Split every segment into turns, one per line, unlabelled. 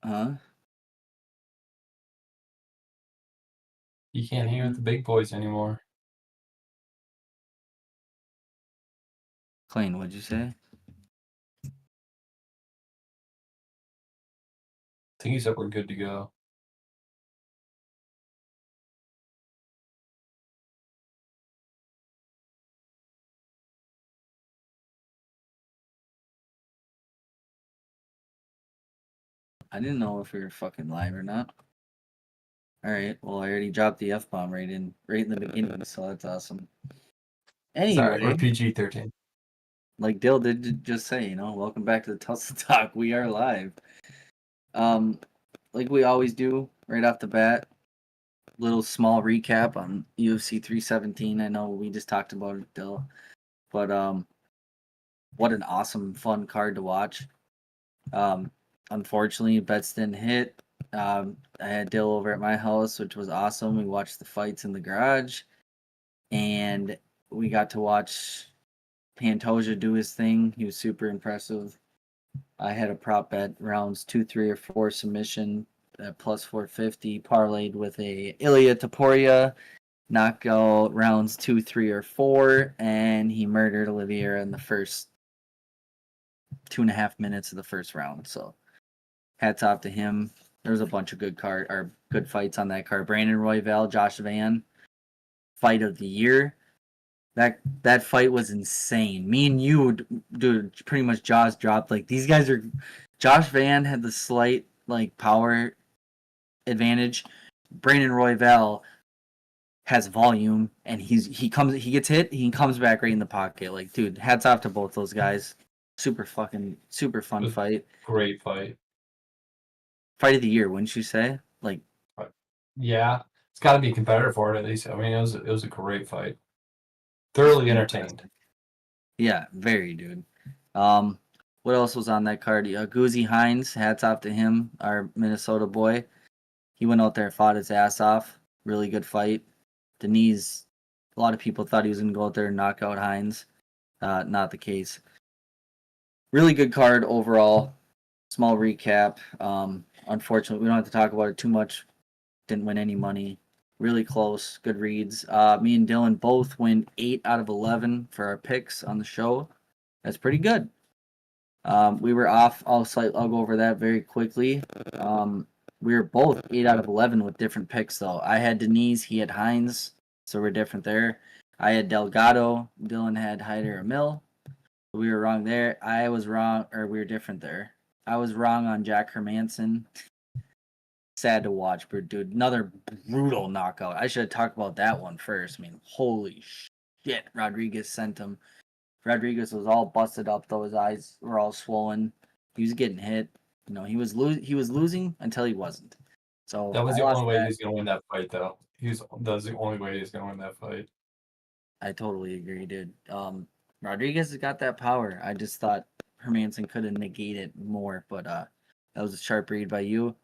Huh?
You can't hang with the big boys anymore.
Kline, what'd you say?
I think he said we're good to go.
I didn't know if we were fucking live or not. All right. Well, I already dropped the F-bomb right in the beginning, so that's awesome.
Sorry,
Anyway,
we're PG-13.
like Dill did just say, welcome back to the Tussle Talk. We are live. Like we always do, right off the bat, little small recap on UFC 317. I know we just talked about it, Dill, but what an awesome, fun card to watch. Unfortunately, bets didn't hit. I had Dill over at my house, which was awesome. We watched the fights in the garage, and we got to watch Pantoja do his thing. He was super impressive. I had a prop bet rounds 2, 3, or 4 submission at plus 450, parlayed with a Ilia Topuria knockout rounds 2, 3, or 4, and he murdered Oliveira in the first 2.5 minutes of the first round. So hats off to him. There's a bunch of good fights on that card. Brandon Royval, Josh Van, fight of the year. That fight was insane. Me and you, dude, pretty much jaws dropped. Like these guys are. Josh Van had the slight power advantage. Brandon Royval has volume, and he gets hit, he comes back right in the pocket. Like, dude, hats off to both those guys. Super fun fight.
Great fight.
Fight of the year, wouldn't you say? Like,
yeah, it's got to be competitive for it at least. I mean, it was a great fight. Thoroughly entertained.
Yeah, very, dude. What else was on that card? Guzzi Hines, hats off to him, our Minnesota boy. He went out there and fought his ass off. Really good fight. Denise, a lot of people thought he was going to go out there and knock out Hines. Not the case. Really good card overall. Small recap. Unfortunately, we don't have to talk about it too much. Didn't win any money. Really close. Good reads. Me and Dylan both win 8 out of 11 for our picks on the show. That's pretty good. We were off. I'll go over that very quickly. We were both 8 out of 11 with different picks, though. I had Denise, he had Hines, so we're different there. I had Delgado, Dylan had Hyder or Mill. We were wrong there. I was wrong, or we were different there. I was wrong on Jack Hermanson. Sad to watch, but dude, another brutal knockout. I should have talked about that one first. I mean, holy shit, Rodriguez sent him. Rodriguez was all busted up, though his eyes were all swollen. He was getting hit. He was losing until he wasn't. So
that was the only way he was going to win that fight, though. That was the only way he was going to win that fight.
I totally agree, dude. Rodriguez has got that power. I just thought Hermanson could have negated more, but that was a sharp read by you.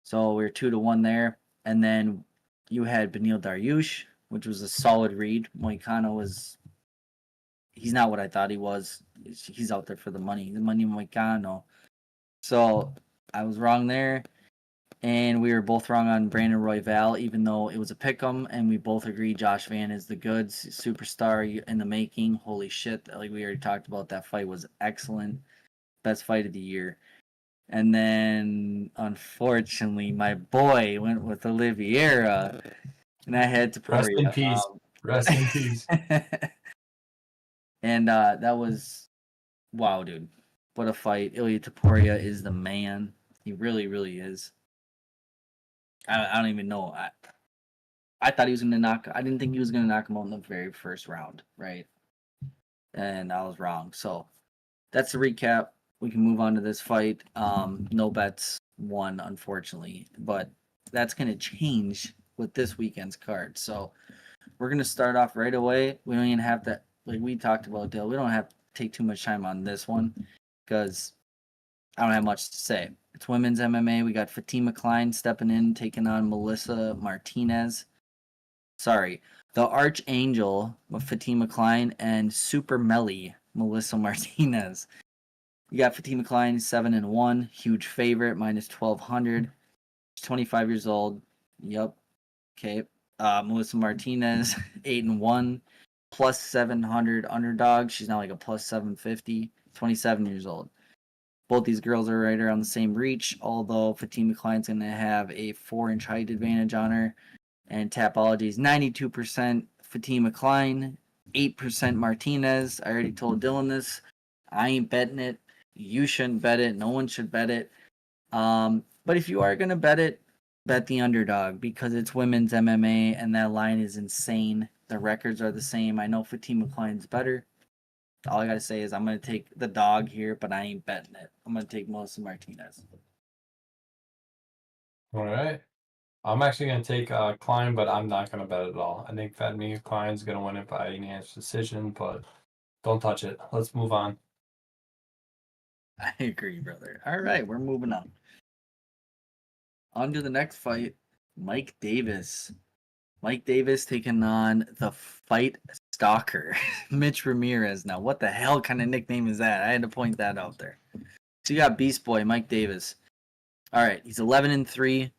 So we were 2-1 there, and then you had Beneil Dariush, which was a solid read. Moicano he's not what I thought he was. He's out there for the money Moicano. So I was wrong there, and we were both wrong on Brandon Royval, even though it was a pick'em, and we both agreed Josh Van is the goods superstar in the making. Holy shit! Like we already talked about, that fight was excellent, best fight of the year. And then, unfortunately, my boy went with Oliveira, and I had to
Rest in peace. Rest in peace.
And that was, wow, dude. What a fight. Ilia Topuria is the man. He really, really is. I don't even know. I thought he was going to I didn't think he was going to knock him out in the very first round, right? And I was wrong. So that's the recap. We can move on to this fight. No bets won, unfortunately, but that's going to change with this weekend's card. So we're going to start off right away. We don't even have to, like we talked about, Dale, we don't have to take too much time on this one because I don't have much to say. It's women's MMA. We got Fatima Kline stepping in, taking on Melissa Martinez. Sorry, the Archangel of Fatima Kline and Super Melly Melissa Martinez. You got Fatima Kline 7-1, huge favorite, minus 1,200. She's 25 years old. Yep. Okay. Melissa Martinez 8-1, plus 700 underdog. She's now like a plus 750. 27 years old. Both these girls are right around the same reach, although Fatima Kline's going to have a 4-inch height advantage on her. And Tapology is 92% Fatima Kline, 8% Martinez. I already told Dylan this. I ain't betting it. You shouldn't bet it. No one should bet it. But if you are going to bet it, bet the underdog because it's women's MMA and that line is insane. The records are the same. I know Fatima Kline's better. All I got to say is I'm going to take the dog here, but I ain't betting it. I'm going to take Melissa Martinez.
All right. I'm actually going to take Kline, but I'm not going to bet it at all. I think Fatima Kline's going to win it by unanimous decision, but don't touch it. Let's move on.
I agree, brother. All right, we're moving on. On to the next fight, Mike Davis. Mike Davis taking on the fight stalker, Mitch Ramirez. Now, what the hell kind of nickname is that? I had to point that out there. So you got Beast Boy, Mike Davis. All right, he's 11-3.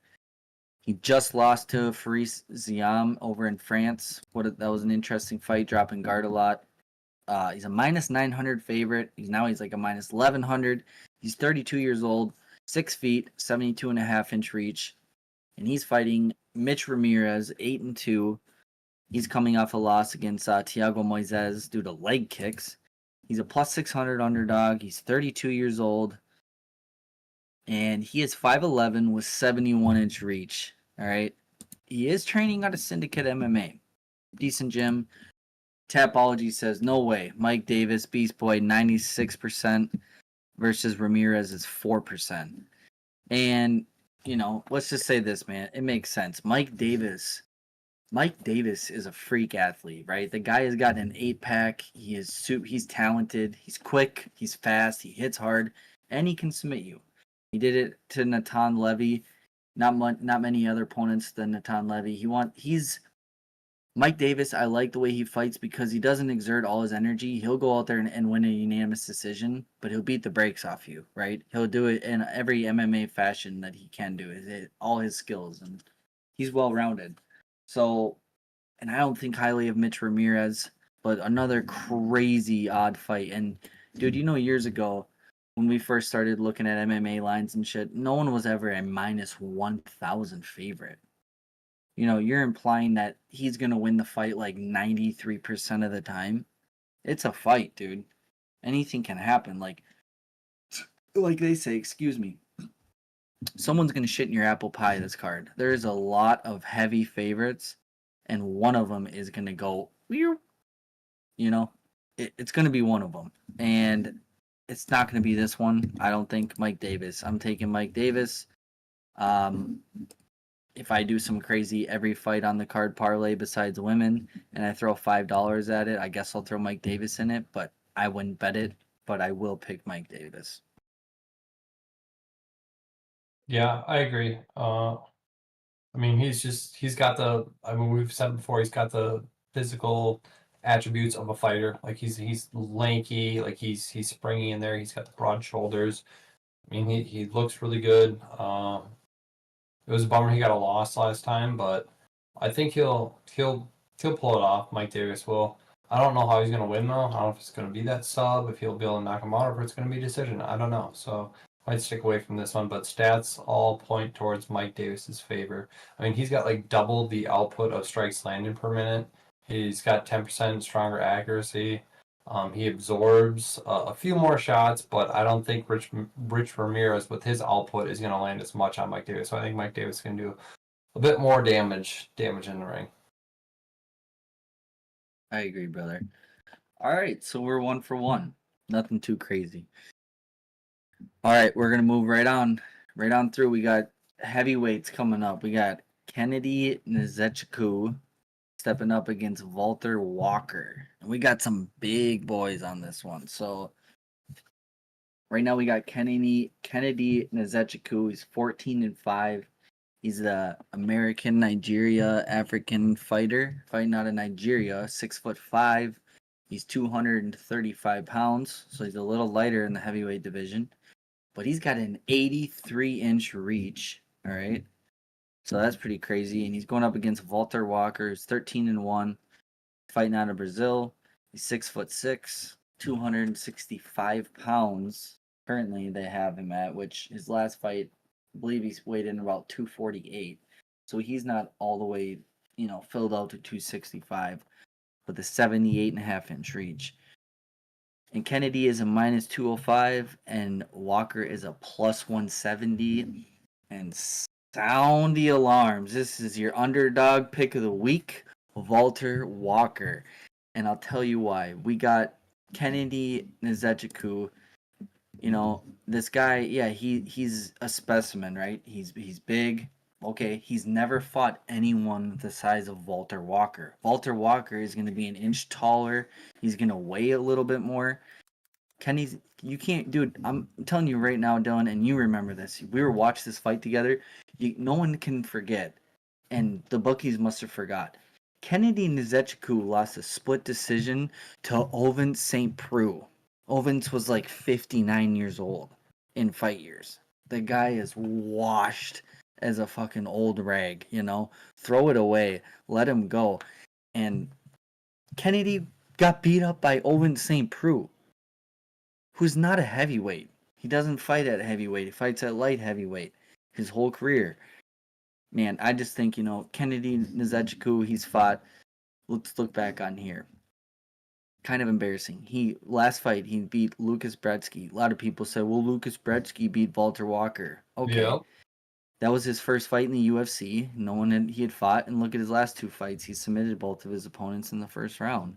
He just lost to Faris Ziam over in France. That was an interesting fight, dropping guard a lot. He's a minus 900 favorite. He's like a minus 1100. He's 32 years old, 6 feet, 72.5-inch reach. And he's fighting Mitch Ramirez, 8-2. He's coming off a loss against Thiago Moises due to leg kicks. He's a plus 600 underdog. He's 32 years old. And he is 5'11 with 71-inch reach. All right. He is training out of Syndicate MMA. Decent gym. Tapology says, no way. Mike Davis, Beast Boy, 96% versus Ramirez is 4%. And, let's just say this, man. It makes sense. Mike Davis is a freak athlete, right? The guy has got an 8-pack. He's talented. He's quick. He's fast. He hits hard. And he can submit you. He did it to Natan Levy. Not many other opponents than Natan Levy. He's Mike Davis. I like the way he fights because he doesn't exert all his energy. He'll go out there and win a unanimous decision, but he'll beat the brakes off you, right? He'll do it in every MMA fashion that he can do. All his skills, and he's well-rounded. So, and I don't think highly of Mitch Ramirez, but another crazy odd fight. And dude, years ago, when we first started looking at MMA lines and shit, no one was ever a minus 1,000 favorite. You're implying that he's going to win the fight like 93% of the time. It's a fight, dude. Anything can happen. Like they say, excuse me. Someone's going to shit in your apple pie this card. There is a lot of heavy favorites, and one of them is going to go, it's going to be one of them. And it's not going to be this one. I don't think Mike Davis. I'm taking Mike Davis. If I do some crazy every fight on the card parlay besides women and I throw $5 at it, I guess I'll throw Mike Davis in it, but I wouldn't bet it, but I will pick Mike Davis.
Yeah, I agree. We've said before, he's got the physical attributes of a fighter. Like he's lanky, like he's springy in there. He's got the broad shoulders. He looks really good. It was a bummer he got a loss last time, but I think he'll pull it off. Mike Davis will. I don't know how he's gonna win though. I don't know if it's gonna be that sub, if he'll be able to knock him out, or if it's gonna be a decision. I don't know. So might stick away from this one, but stats all point towards Mike Davis's favor. He's got like double the output of strikes landed per minute. He's got 10% stronger accuracy. He absorbs a few more shots, but I don't think Rich Ramirez with his output is going to land as much on Mike Davis. So I think Mike Davis can do a bit more damage in the ring.
I agree, brother. All right, so we're 1 for 1. Nothing too crazy. All right, we're gonna move right on through. We got heavyweights coming up. We got Kennedy Nzechukwu stepping up against Valter Walker. And we got some big boys on this one. So right now we got Kennedy Nzechukwu. He's 14-5. He's the American Nigeria African fighter fighting out of Nigeria, 6'5", He's 235 pounds, so he's a little lighter in the heavyweight division. But he's got an 83-inch reach, all right? So that's pretty crazy. And he's going up against Valter Walker, who's 13-1, fighting out of Brazil. He's 6'6", 265 pounds. Currently, they have him at, which his last fight, I believe he's weighed in about 248. So he's not all the way, filled out to 265 with a 78.5-inch reach. And Kennedy is a minus 205, and Walker is a plus 170. And sound the alarms. This is your underdog pick of the week, Valter Walker. And I'll tell you why. We got Kennedy Nzechukwu. This guy, yeah, he's a specimen, right? He's big. Okay, he's never fought anyone the size of Valter Walker. Valter Walker is going to be an inch taller. He's going to weigh a little bit more. Kenny's, you can't, dude. I'm telling you right now, Dylan, and you remember this. We were watching this fight together. No one can forget, and the bookies must have forgot. Kennedy Nzechukwu lost a split decision to Ovince St. Preux. Ovince was like 59 years old in fight years. The guy is washed as a fucking old rag, Throw it away. Let him go. And Kennedy got beat up by Ovince St. Preux, who's not a heavyweight. He doesn't fight at heavyweight. He fights at light heavyweight his whole career. Man, I just think, Kennedy Nzechukwu, he's fought. Let's look back on here. Kind of embarrassing. Last fight, he beat Lucas Brzeski. A lot of people said, well, Lucas Brzeski beat Valter Walker. Okay.
Yep.
That was his first fight in the UFC. No one he had fought. And look at his last two fights. He submitted both of his opponents in the first round.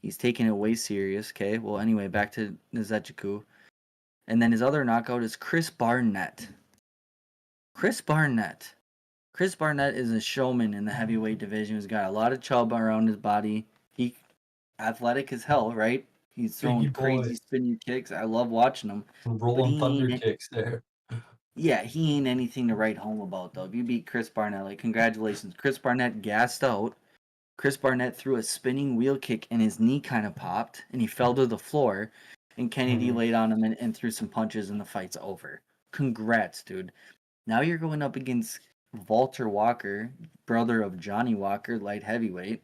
He's taking it way serious. Okay, well, anyway, back to Nzechukwu. And then his other knockout is Chris Barnett. Chris Barnett is a showman in the heavyweight division. He's got a lot of chub around his body. He athletic as hell, right? He's throwing crazy spinning kicks. I love watching him.
Some rolling thunder kicks there.
Yeah, he ain't anything to write home about, though. If you beat Chris Barnett, like, congratulations. Chris Barnett gassed out. Chris Barnett threw a spinning wheel kick, and his knee kind of popped, and he fell to the floor. And Kennedy laid on him and threw some punches, and the fight's over. Congrats, dude. Now you're going up against Valter Walker, brother of Johnny Walker, light heavyweight.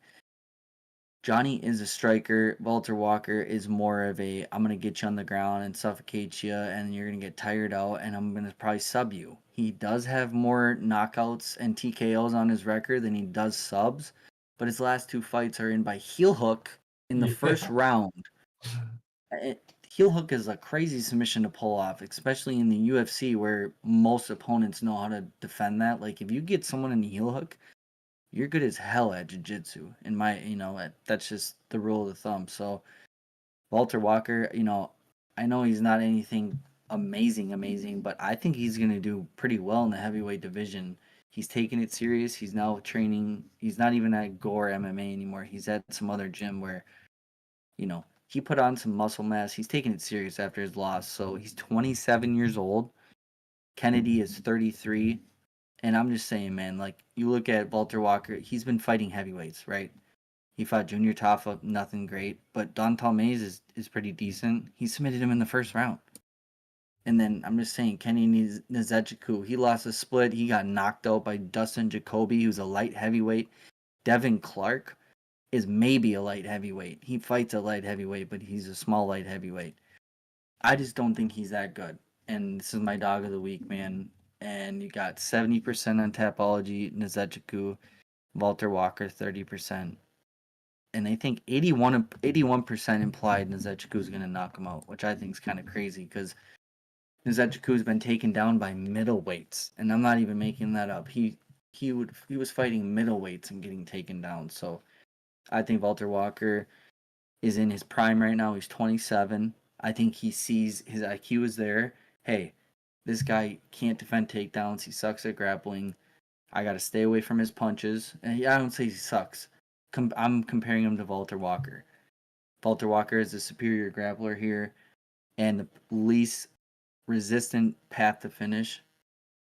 Johnny is a striker. Valter Walker is more of a, I'm going to get you on the ground and suffocate you, and you're going to get tired out, and I'm going to probably sub you. He does have more knockouts and TKOs on his record than he does subs, but his last two fights are in by heel hook in the first round. Heel hook is a crazy submission to pull off, especially in the UFC where most opponents know how to defend that. Like, if you get someone in the heel hook, you're good as hell at jiu-jitsu. That's just the rule of the thumb. So, Valter Walker, I know he's not anything amazing, but I think he's going to do pretty well in the heavyweight division. He's taking it serious. He's now training. He's not even at Gore MMA anymore. He's at some other gym where, he put on some muscle mass. He's taking it serious after his loss. So he's 27 years old. Kennedy is 33. And I'm just saying, man, like, you look at Valter Walker, he's been fighting heavyweights, right? He fought Junior Tafa, nothing great. But Don Talmaze is pretty decent. He submitted him in the first round. And then I'm just saying, Kenny Nzechukwu, he lost a split. He got knocked out by Dustin Jacoby, who's a light heavyweight. Devin Clark is maybe a light heavyweight. He fights a light heavyweight, but he's a small light heavyweight. I just don't think he's that good. And this is my dog of the week, man. And you got 70% on Tapology, Nzechukwu, Valter Walker, 30%. And they think 81% implied Nzechukwu is going to knock him out, which I think is kind of crazy because Nzechukwu has been taken down by middleweights. And I'm not even making that up. He was fighting middleweights and getting taken down. So I think Valter Walker is in his prime right now. He's 27. I think he sees his IQ is there. Hey, this guy can't defend takedowns. He sucks at grappling. I got to stay away from his punches. And I don't say he sucks. I'm comparing him to Valter Walker. Valter Walker is a superior grappler here. And the least resistant path to finish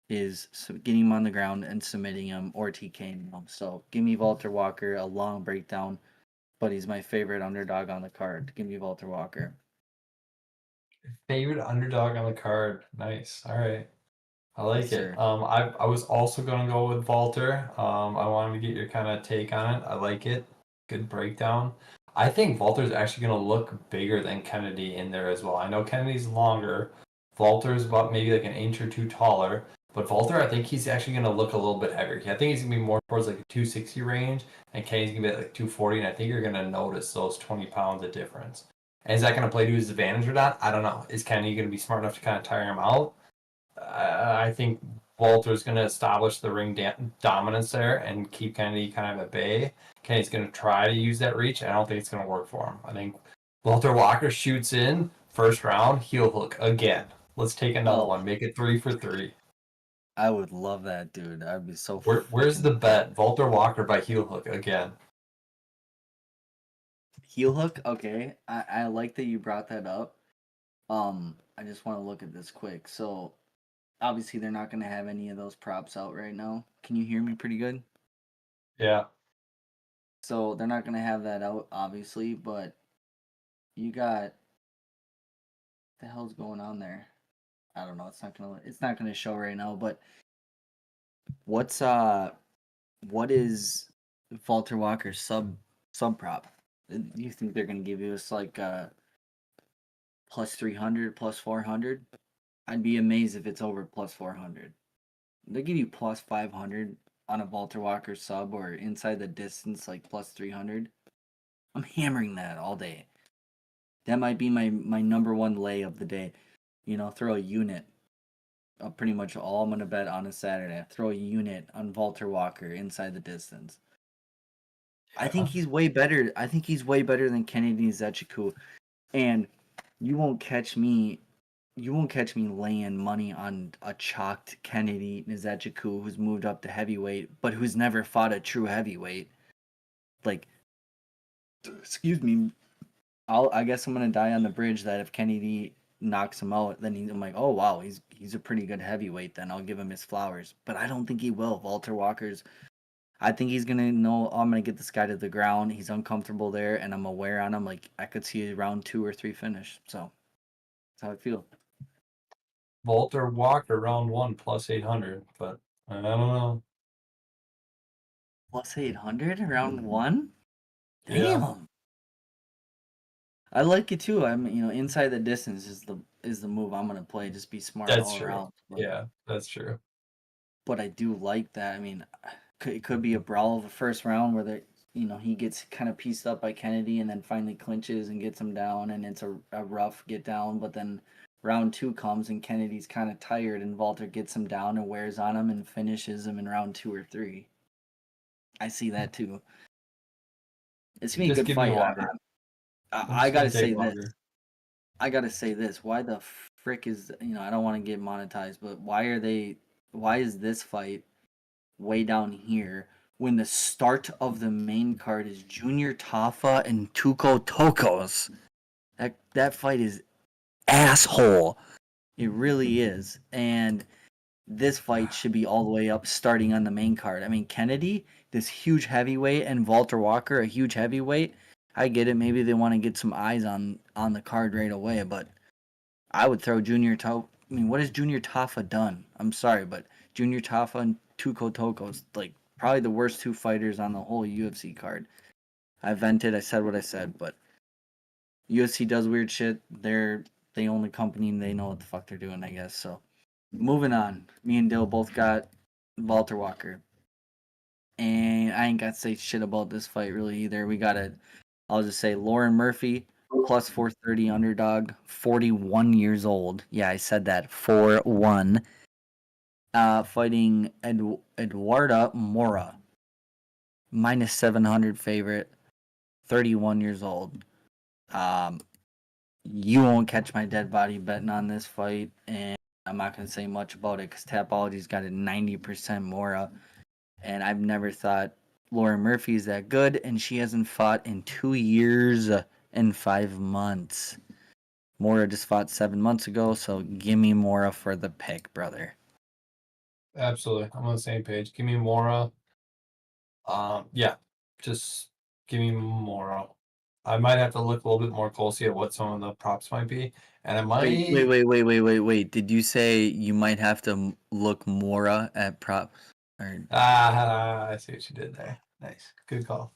is getting him on the ground and submitting him or TKing him. So give me Valter Walker, a long breakdown. but he's my favorite underdog on the card. Give me Valter Walker.
Favorite underdog on the card. Nice. All right. I like
Yes,
it.
sir.
I was also gonna go with Valter. I wanted to get your kind of take on it. I like it. Good breakdown. I think Valter's actually gonna look bigger than Kennedy in there as well. I know Kennedy's longer. Valter's about maybe like an inch or two taller. But Valter, I think he's actually gonna look a little bit heavier. I think he's gonna be more towards like a 260 range, and Kennedy's gonna be at like 240. And I think you're gonna notice those 20 pounds of difference. And is that gonna play to his advantage or not? I don't know. Is Kennedy gonna be smart enough to kind of tire him out? I think Walter's going to establish the ring dominance there and keep Kennedy kind of at bay. Kennedy's going to try to use that reach. I don't think it's going to work for him. I think Walter Walker shoots in first round, heel hook again. Let's take another one. Make it 3 for 3.
I would love that, dude. I'd be so.
Where's the bet? Walter Walker by heel hook again.
Heel hook? Okay. I like that you brought that up. I just want to look at this quick. So, obviously, they're not going to have any of those props out right now. Can you hear me pretty good?
Yeah.
So, they're not going to have that out, obviously, but you got. What the hell's going on there? I don't know. It's not gonna show right now, but what is Valter Walker's sub prop? Do you think they're gonna give us like plus 300, plus 400? I'd be amazed if it's over plus 400. They give you plus 500 on a Valter Walker sub or inside the distance like plus 300. I'm hammering that all day. That might be my number one lay of the day. You know, throw a unit. Pretty much all I'm gonna bet on a Saturday. Throw a unit on Valter Walker inside the distance. I think he's way better. I think he's way better than Kennedy Nzechukwu. And you won't catch me. You won't catch me laying money on a chalked Kennedy Nzechukwu who's moved up to heavyweight, but who's never fought a true heavyweight. Like, excuse me. I guess I'm gonna die on the bridge that if Kennedy knocks him out, then I'm like, oh wow, he's a pretty good heavyweight. Then I'll give him his flowers. But I don't think he will. Valter Walker's. I think he's gonna know. Oh, I'm gonna get this guy to the ground. He's uncomfortable there, and I'm aware on him. Like I could see a round 2 or 3 finish. So that's how I feel.
Walter Walker round 1 plus 800, but I don't know.
Plus 800 round 1. Damn.
Yeah.
I like it too. I'm inside the distance is the move I'm gonna play. Just be smart
That's
all
true.
around. But,
Yeah, that's true.
but I do like that. I mean, it could be a brawl of the first round where he gets kind of pieced up by Kennedy and then finally clinches and gets him down, and it's a rough get down. But then round 2 comes and Kennedy's kind of tired, and Valter gets him down and wears on him and finishes him in round 2 or 3. I see that too. It's gonna be a
Just
good
give me
fight.
longer.
I gotta say this.
Longer.
I gotta say this. Why the frick is I don't want to get monetized, but why is this fight way down here when the start of the main card is Junior Tafa and Tuco Tokkos? That fight is asshole. It really is. And this fight should be all the way up starting on the main card. I mean, Kennedy, this huge heavyweight, and Valter Walker, a huge heavyweight. I get it. Maybe they want to get some eyes on the card right away, but I would throw Junior Tafa. I mean, what has Junior Tafa done? I'm sorry, but Junior Tafa and Tuco Tokkos, like probably the worst 2 fighters on the whole UFC card. I vented. I said what I said, but UFC does weird shit. They're the only company and they know what the fuck they're doing, I guess. So, moving on. Me and Dill both got Valter Walker. And I ain't got to say shit about this fight really either. We got I'll just say Lauren Murphy, plus 430 underdog, 41 years old. Yeah, I said that. 4-1. Fighting Eduarda Moura. Minus 700 favorite, 31 years old. You won't catch my dead body betting on this fight, and I'm not going to say much about it because Tapology's got a 90% Moura, and I've never thought Lauren Murphy is that good, and she hasn't fought in 2 years and 5 months. Moura just fought 7 months ago, so give me Moura for the pick, brother.
Absolutely. I'm on the same page. Give me Moura. Yeah. Just Give me Moura. I might have to look a little bit more closely at what some of the props might be, and I might.
Wait. Did you say you might have to look Moura at props? Or...
I see what you did there. Nice, good call.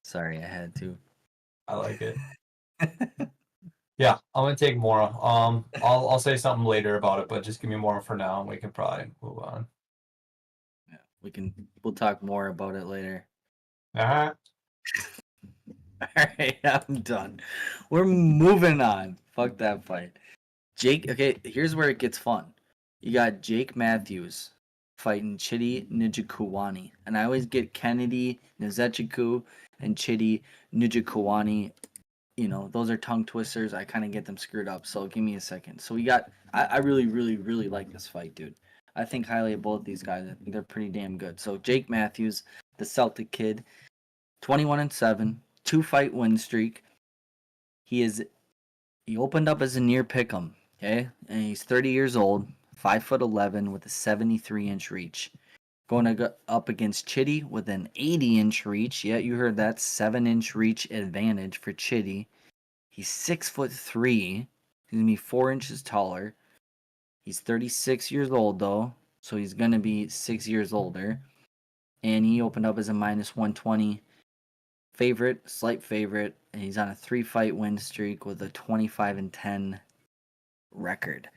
Sorry, I had to.
I like it. Yeah, I'm gonna take Moura. I'll say something later about it, but just give me Moura for now, and we can probably move on.
Yeah, we'll talk more about it later.
All
right, I'm done. We're moving on. Fuck that fight. Jake, okay, here's where it gets fun. You got Jake Matthews fighting Chidi Njokuani. And I always get Kennedy, Nzechukwu, and Chidi Njokuani. You know, those are tongue twisters. I kind of get them screwed up. So give me a second. So we got, I really, really, really like this fight, dude. I think highly of both these guys. I think they're pretty damn good. So Jake Matthews, the Celtic kid, 21-7, 2-fight win streak. He opened up as a near pick'em, okay? And he's 30 years old, 5'11" with a 73-inch reach. Going to go up against Chidi with an 80-inch reach. Yeah, you heard that, 7-inch reach advantage for Chidi. He's 6'3". He's gonna be 4 inches taller. He's 36 years old though, so he's gonna be 6 years older. And he opened up as a -120 favorite, slight favorite, and he's on a 3-fight win streak with a 25-10 record.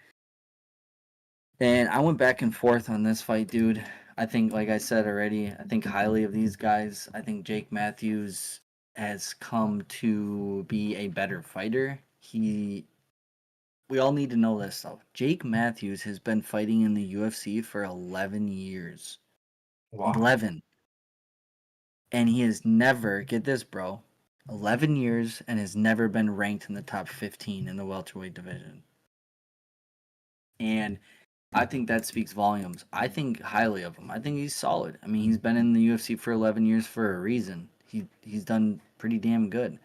And I went back and forth on this fight, dude. I think, like I said already, I think highly of these guys. I think Jake Matthews has come to be a better fighter. We all need to know this though. Jake Matthews has been fighting in the UFC for 11 years.
Wow.
11. And he has never, get this, bro, 11 years and has never been ranked in the top 15 in the welterweight division. And I think that speaks volumes. I think highly of him. I think he's solid. I mean, he's been in the UFC for 11 years for a reason. He's done pretty damn good.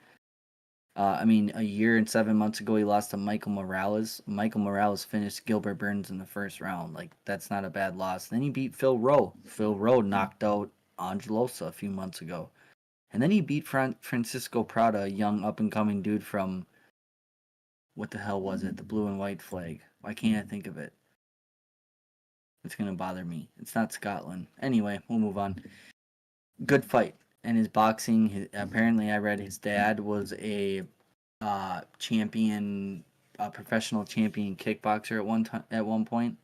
I mean, a year and 7 months ago, he lost to Michael Morales. Michael Morales finished Gilbert Burns in the first round. Like, that's not a bad loss. Then he beat Phil Rowe. Phil Rowe knocked out Angelosa a few months ago. And then he beat Francisco Prada, a young up-and-coming dude from, what the hell was it? The blue and white flag. Why can't I think of it? It's going to bother me. It's not Scotland. Anyway, we'll move on. Good fight. And his boxing, apparently I read his dad was a professional champion kickboxer at one point.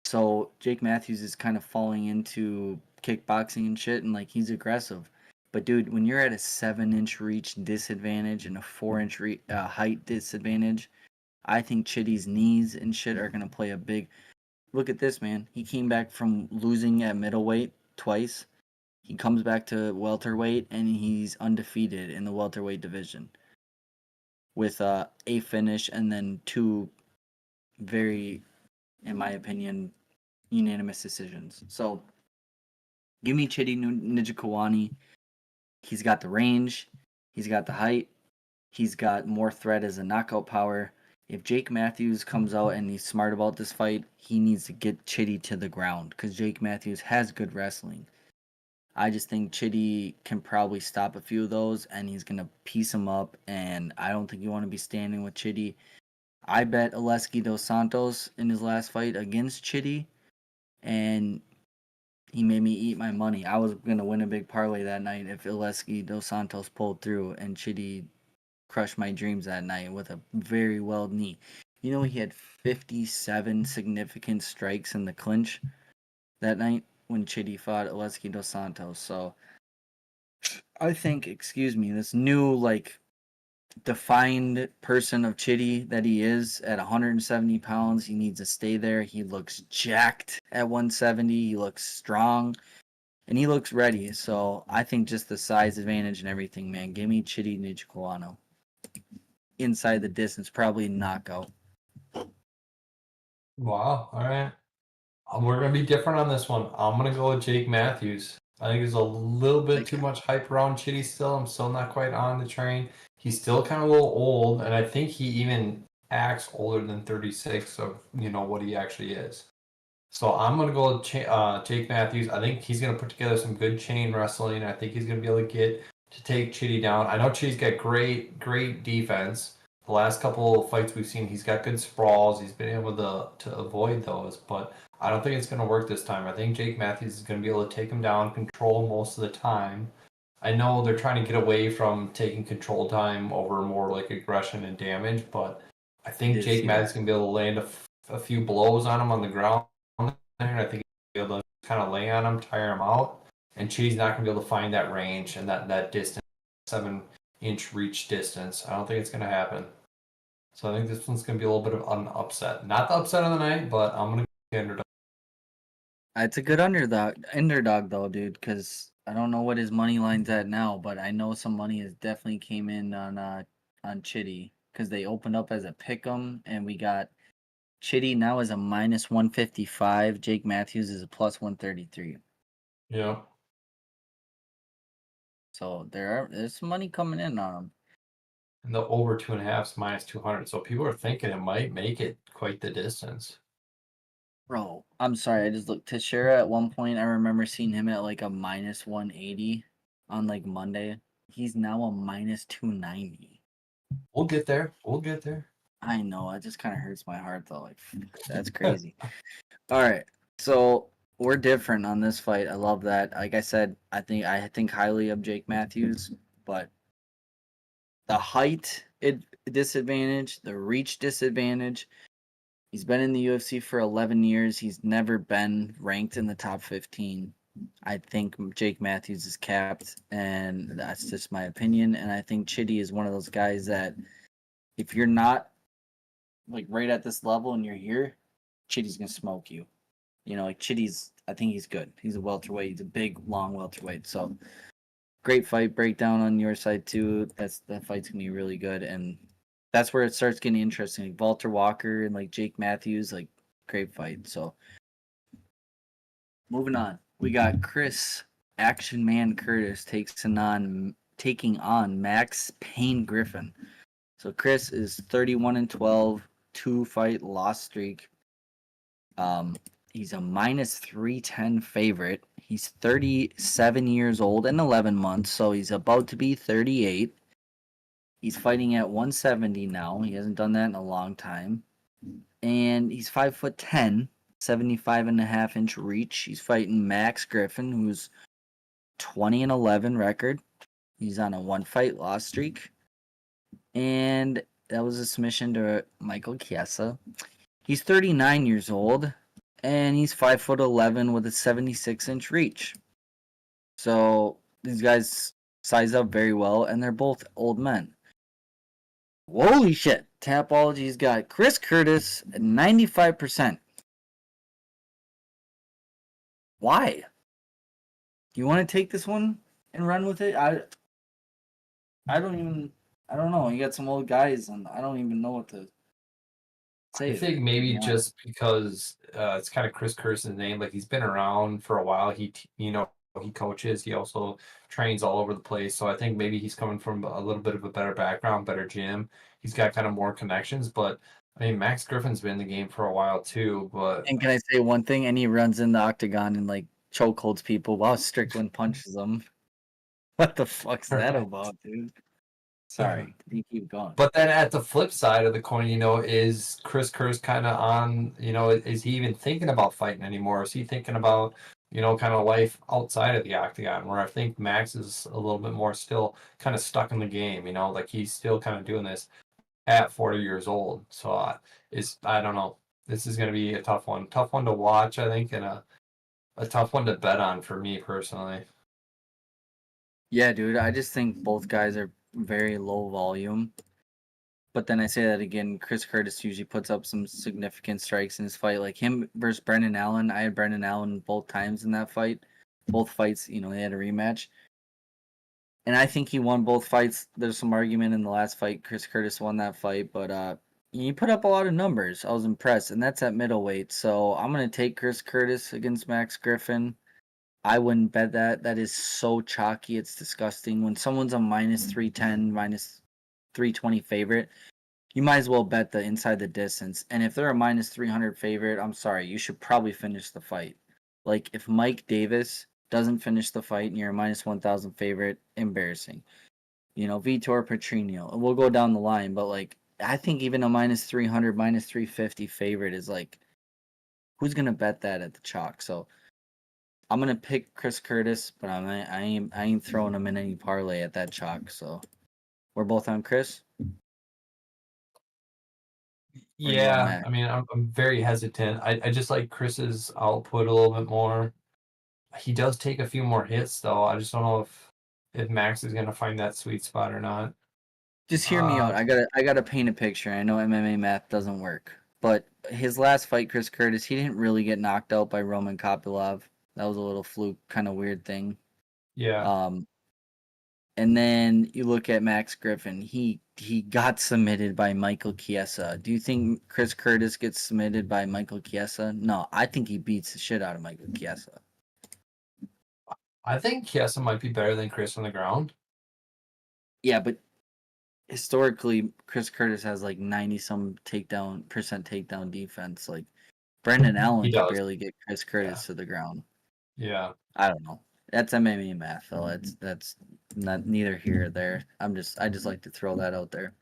So Jake Matthews is kind of falling into kickboxing and shit, and like he's aggressive. But dude, when you're at a 7-inch reach disadvantage and a 4-inch height disadvantage, I think Chidi's knees and shit are gonna play a big. Look at this, man. He came back from losing at middleweight twice. He comes back to welterweight and he's undefeated in the welterweight division with a finish and then 2 very, in my opinion, unanimous decisions. So give me Chidi Njokuani. He's got the range. He's got the height. He's got more threat as a knockout power. If Jake Matthews comes out and he's smart about this fight, he needs to get Chidi to the ground because Jake Matthews has good wrestling. I just think Chidi can probably stop a few of those, and he's going to piece them up, and I don't think you want to be standing with Chidi. I bet Aleksei Dos Santos in his last fight against Chidi, and he made me eat my money. I was going to win a big parlay that night if Aleksei Dos Santos pulled through, and Chidi crushed my dreams that night with a very well knee. You know, he had 57 significant strikes in the clinch that night when Chidi fought Aleksei Dos Santos. So I think, this new defined person of Chidi that he is at 170 pounds, he needs to stay there. He looks jacked at 170. He looks strong and he looks ready. So I think just the size advantage and everything, man. Give me Chidi Njokuani. Inside the distance, probably knockout.
Wow. All right. We're going to be different on this one. I'm going to go with Jake Matthews. I think there's a little bit too much hype around Chidi still. I'm still not quite on the train. He's still kind of a little old, and I think he even acts older than 36 of, what he actually is. So I'm going to go with Jake Matthews. I think he's going to put together some good chain wrestling. I think he's going to be able to get to take Chidi down. I know Chidi's got great defense. The last couple of fights we've seen, he's got good sprawls. He's been able to avoid those, but I don't think it's going to work this time. I think Jake Matthews is going to be able to take him down, control most of the time. I know they're trying to get away from taking control time over more like aggression and damage, but I think Jake Matthews is going to be able to land a few blows on him on the ground there, and I think he'll be able to kind of lay on him, tire him out, and Chidi's not going to be able to find that range and that distance, 7-inch reach distance. I don't think it's going to happen. So I think this one's going to be a little bit of an upset. Not the upset of the night, but I'm going to get underdog.
It's a good underdog though, dude, because I don't know what his money line's at now, but I know some money has definitely came in on Chidi because they opened up as a pick'em, and we got Chidi now as a minus 155. Jake Matthews is a plus 133.
Yeah.
So there's some money coming in on him.
And the over 2.5 is minus 200. So people are thinking it might make it quite the distance.
Bro, I'm sorry. I just looked. Teixeira at one point, I remember seeing him at like a minus 180 on like Monday. He's now a minus 290.
We'll get there. We'll get there.
I know. It just kind of hurts my heart though. Like, that's crazy. All right. So we're different on this fight. I love that. Like I said, I think highly of Jake Matthews, but the height disadvantage, the reach disadvantage. He's been in the UFC for 11 years. He's never been ranked in the top 15. I think Jake Matthews is capped, and that's just my opinion. And I think Chidi is one of those guys that if you're not like right at this level and you're here, Chidi's going to smoke you. You know, like I think he's good. He's a welterweight. He's a big, long welterweight. So great fight breakdown on your side too. That fight's going to be really good. And that's where it starts getting interesting. Like Valter Walker and like Jake Matthews, like great fight. So moving on, we got Chris Action Man Curtis taking on Max Payne Griffin. So Chris is 31-12, 2-fight loss streak. He's a minus 310 favorite. He's 37 years old and 11 months, so he's about to be 38. He's fighting at 170 now. He hasn't done that in a long time. And he's 5'10", 75.5-inch reach. He's fighting Max Griffin, who's 20-11 record. He's on a 1-fight loss streak. And that was a submission to Michael Chiesa. He's 39 years old, and he's 5'11" with a 76-inch reach. So these guys size up very well, and they're both old men. Holy shit. Tapology's got Chris Curtis at 95%. Why? Do you want to take this one and run with it? I don't know. You got some old guys, and I don't even know what to say.
I think maybe just because it's kind of Chris Curtis's name. Like, he's been around for a while. He coaches. He also trains all over the place. So I think maybe he's coming from a little bit of a better background, better gym. He's got kind of more connections. But I mean, Max Griffin's been in the game for a while too. But
and can I say one thing? And he runs in the octagon and like chokeholds people while Strickland punches them. What the fuck's that about, dude? Sorry, you keep going.
But then at the flip side of the coin, is Chris Curtis kind of on? Is he even thinking about fighting anymore? Is he thinking about kind of life outside of the octagon, where I think Max is a little bit more still kind of stuck in the game, like he's still kind of doing this at 40 years old. So I don't know. This is going to be a tough one to watch, I think, and a tough one to bet on for me personally.
Yeah, dude, I just think both guys are very low volume. But then I say that again, Chris Curtis usually puts up some significant strikes in his fight. Like him versus Brendan Allen. I had Brendan Allen both times in that fight. Both fights, they had a rematch. And I think he won both fights. There's some argument in the last fight. Chris Curtis won that fight, but he put up a lot of numbers. I was impressed, and that's at middleweight. So I'm going to take Chris Curtis against Max Griffin. I wouldn't bet that. That is so chalky. It's disgusting. When someone's a minus 310, minus 320 favorite, you might as well bet the inside the distance. And if they're a minus 300 favorite, I'm sorry, you should probably finish the fight. Like if Mike Davis doesn't finish the fight, and you're a minus 1,000 favorite. Embarrassing. Vitor, Petrino. We'll go down the line, but like I think even a minus 300, minus 350 favorite is like, who's gonna bet that at the chalk? So I'm gonna pick Chris Curtis, but I ain't throwing him in any parlay at that chalk. So we're both on Chris. Where you going,
Yeah,
Matt?
I mean, I'm very hesitant. I just like Chris's output a little bit more. He does take a few more hits, though. I just don't know if Max is gonna find that sweet spot or not.
Just hear me out. I gotta paint a picture. I know MMA math doesn't work, but his last fight, Chris Curtis, he didn't really get knocked out by Roman Kopylov. That was a little fluke, kind of weird thing.
Yeah,
And then you look at Max Griffin. He got submitted by Michael Chiesa. Do you think Chris Curtis gets submitted by Michael Chiesa? No, I think he beats the shit out of Michael Chiesa.
I think Chiesa might be better than Chris on the ground.
Yeah, but historically, Chris Curtis has like 90-some takedown defense. Like Brendan
He
Allen could
does.
barely get Chris
Yeah.
Curtis to the ground.
Yeah.
I don't know. That's MMA math, though. That's not neither here or there. I just like to throw that out there.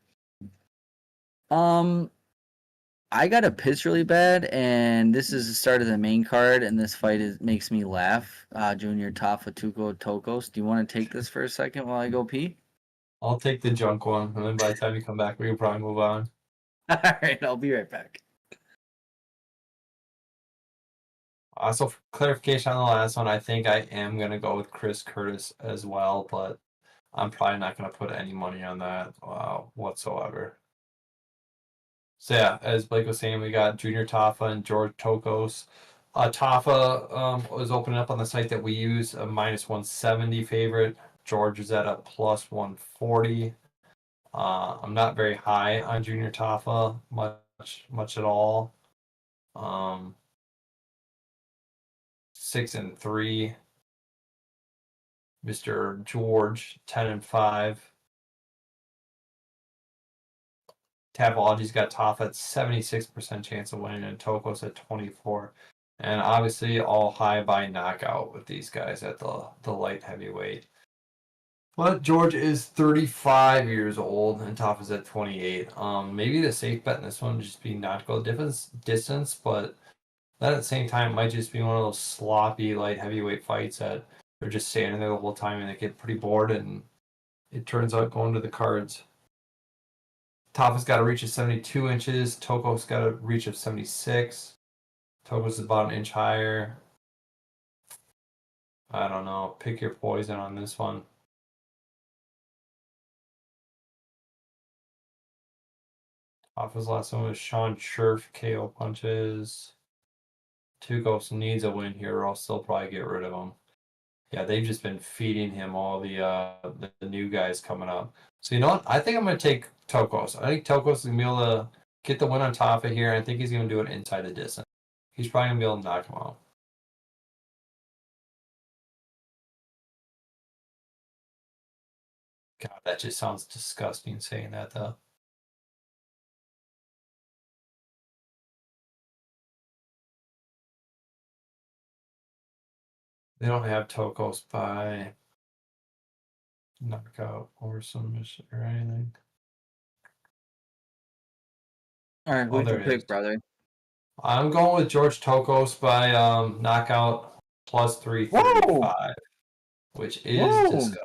I got a piss really bad, and this is the start of the main card, and this fight makes me laugh. Junior Tafa Tuco Tokkos. Do you want to take this for a second while I go pee?
I'll take the junk one, and then by the time you come back, we can probably move on.
All right, I'll be right back.
So for clarification on the last one, I think I am going to go with Chris Curtis as well, but I'm probably not going to put any money on that whatsoever. So yeah, as Blake was saying, we got Junior Tafa and George Tokkos. Tafa was opening up on the site that we use, a minus 170 favorite. George is at a plus 140. I'm not very high on Junior Tafa, much at all. 6-3. Mr. George 10-5. Tapology's got Tafa at 76% chance of winning and Tokkos at 24. And obviously all high by knockout with these guys at the light heavyweight. But George is 35 years old and Tafa's at 28. Maybe the safe bet in this one would just be not to go distance, but that at the same time might just be one of those sloppy light heavyweight fights that they're just standing there the whole time and they get pretty bored and it turns out going to the cards. Tafa's got a reach of 72 inches. Tokkos got a reach of 76. Tokkos is about an inch higher. I don't know. Pick your poison on this one. Tafa's last one was Sean Scherf KO punches. Tuco needs a win here or I'll still probably get rid of him. Yeah, they've just been feeding him all the new guys coming up. So you know what? I think I'm going to take Tokkos. I think Tokkos is going to be able to get the win on Tafa here. I think he's going to do it inside the distance. He's probably going to be able to knock him out. God, that just sounds disgusting saying that, though. They don't have Tokkos by knockout or submission or anything.
All right, who'd you pick, brother?
I'm going with George Tokkos by knockout plus 335, which is disgusting.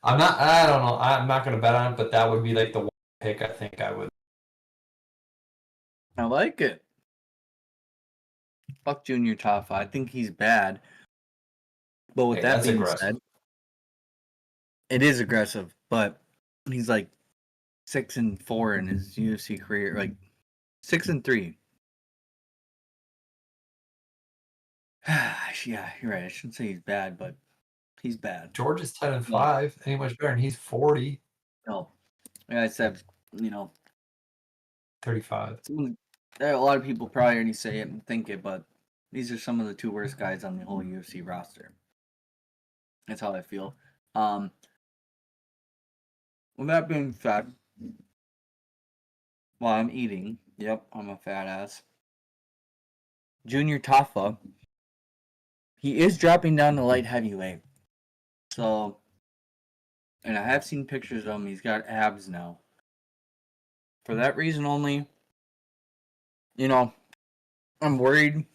I don't know. I'm not going to bet on it, but that would be like the one pick I think I would.
I like it. Fuck Junior Tafa. I think he's bad. But with that being said, it is aggressive, but he's like 6-4 in his UFC career, like 6-3. Yeah, you're right. I shouldn't say he's bad, but he's bad.
George is 10-5. Ain't much better, and he's 40.
No, like I said,
35.
A lot of people probably already say it and think it, but these are some of the two worst guys on the whole UFC roster. That's how I feel. With that being said, while I'm eating, yep, I'm a fat ass. Junior Tafa, he is dropping down to light heavyweight. So, and I have seen pictures of him. He's got abs now. For that reason only, I'm worried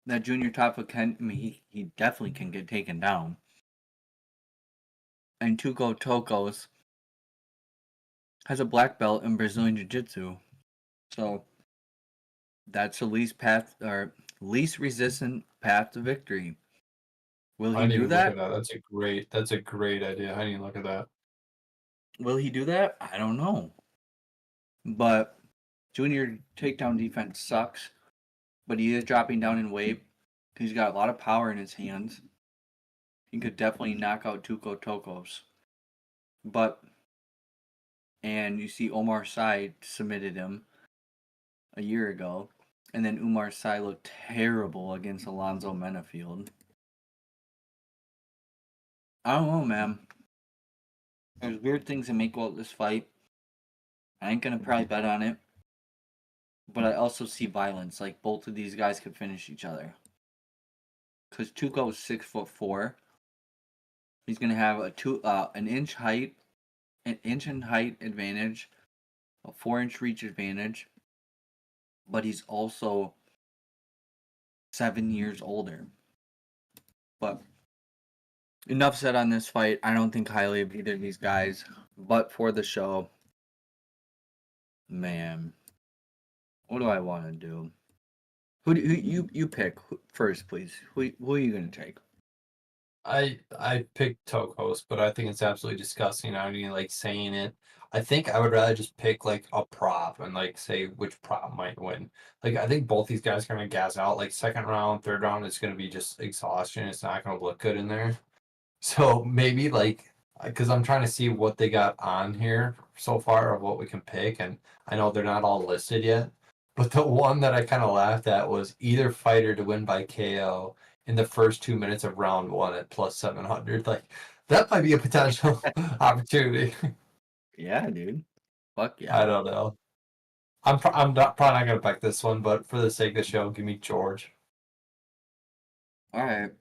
that Junior Tafa can. I mean, he definitely can get taken down. And Tuco Tokkos has a black belt in Brazilian Jiu-Jitsu. So that's the least resistant path to victory. Will he do that?
Look at that. That's a great idea. How do you look at that?
Will he do that? I don't know. But Junior takedown defense sucks. But he is dropping down in weight. He's got a lot of power in his hands. He could definitely knock out Tuco Tokkos. And you see Omar Sy submitted him a year ago. And then Umar Sy looked terrible against Alonzo Menafield. I don't know, man. There's weird things that make out this fight. I ain't gonna probably bet on it. But I also see violence. Like, both of these guys could finish each other. Because Tuco is 6'4". He's gonna have an inch in height advantage, a 4-inch reach advantage. But he's also 7 years older. But enough said on this fight. I don't think highly of either of these guys. But for the show, man, what do I want to do? Who you pick first, please? Who are you gonna take?
I picked Tokkos, but I think it's absolutely disgusting. I don't even like saying it. I think I would rather just pick like a prop and like say which prop might win. Like I think both these guys are gonna gas out. Like second round, third round, it's gonna be just exhaustion. It's not gonna look good in there. So maybe like because I'm trying to see what they got on here so far of what we can pick, and I know they're not all listed yet. But the one that I kind of laughed at was either fighter to win by KO in the first 2 minutes of round one at plus 700. Like that might be a potential opportunity.
Yeah, dude. Fuck yeah.
I don't know. I'm not probably not gonna pick this one, but for the sake of the show, give me George.
All right.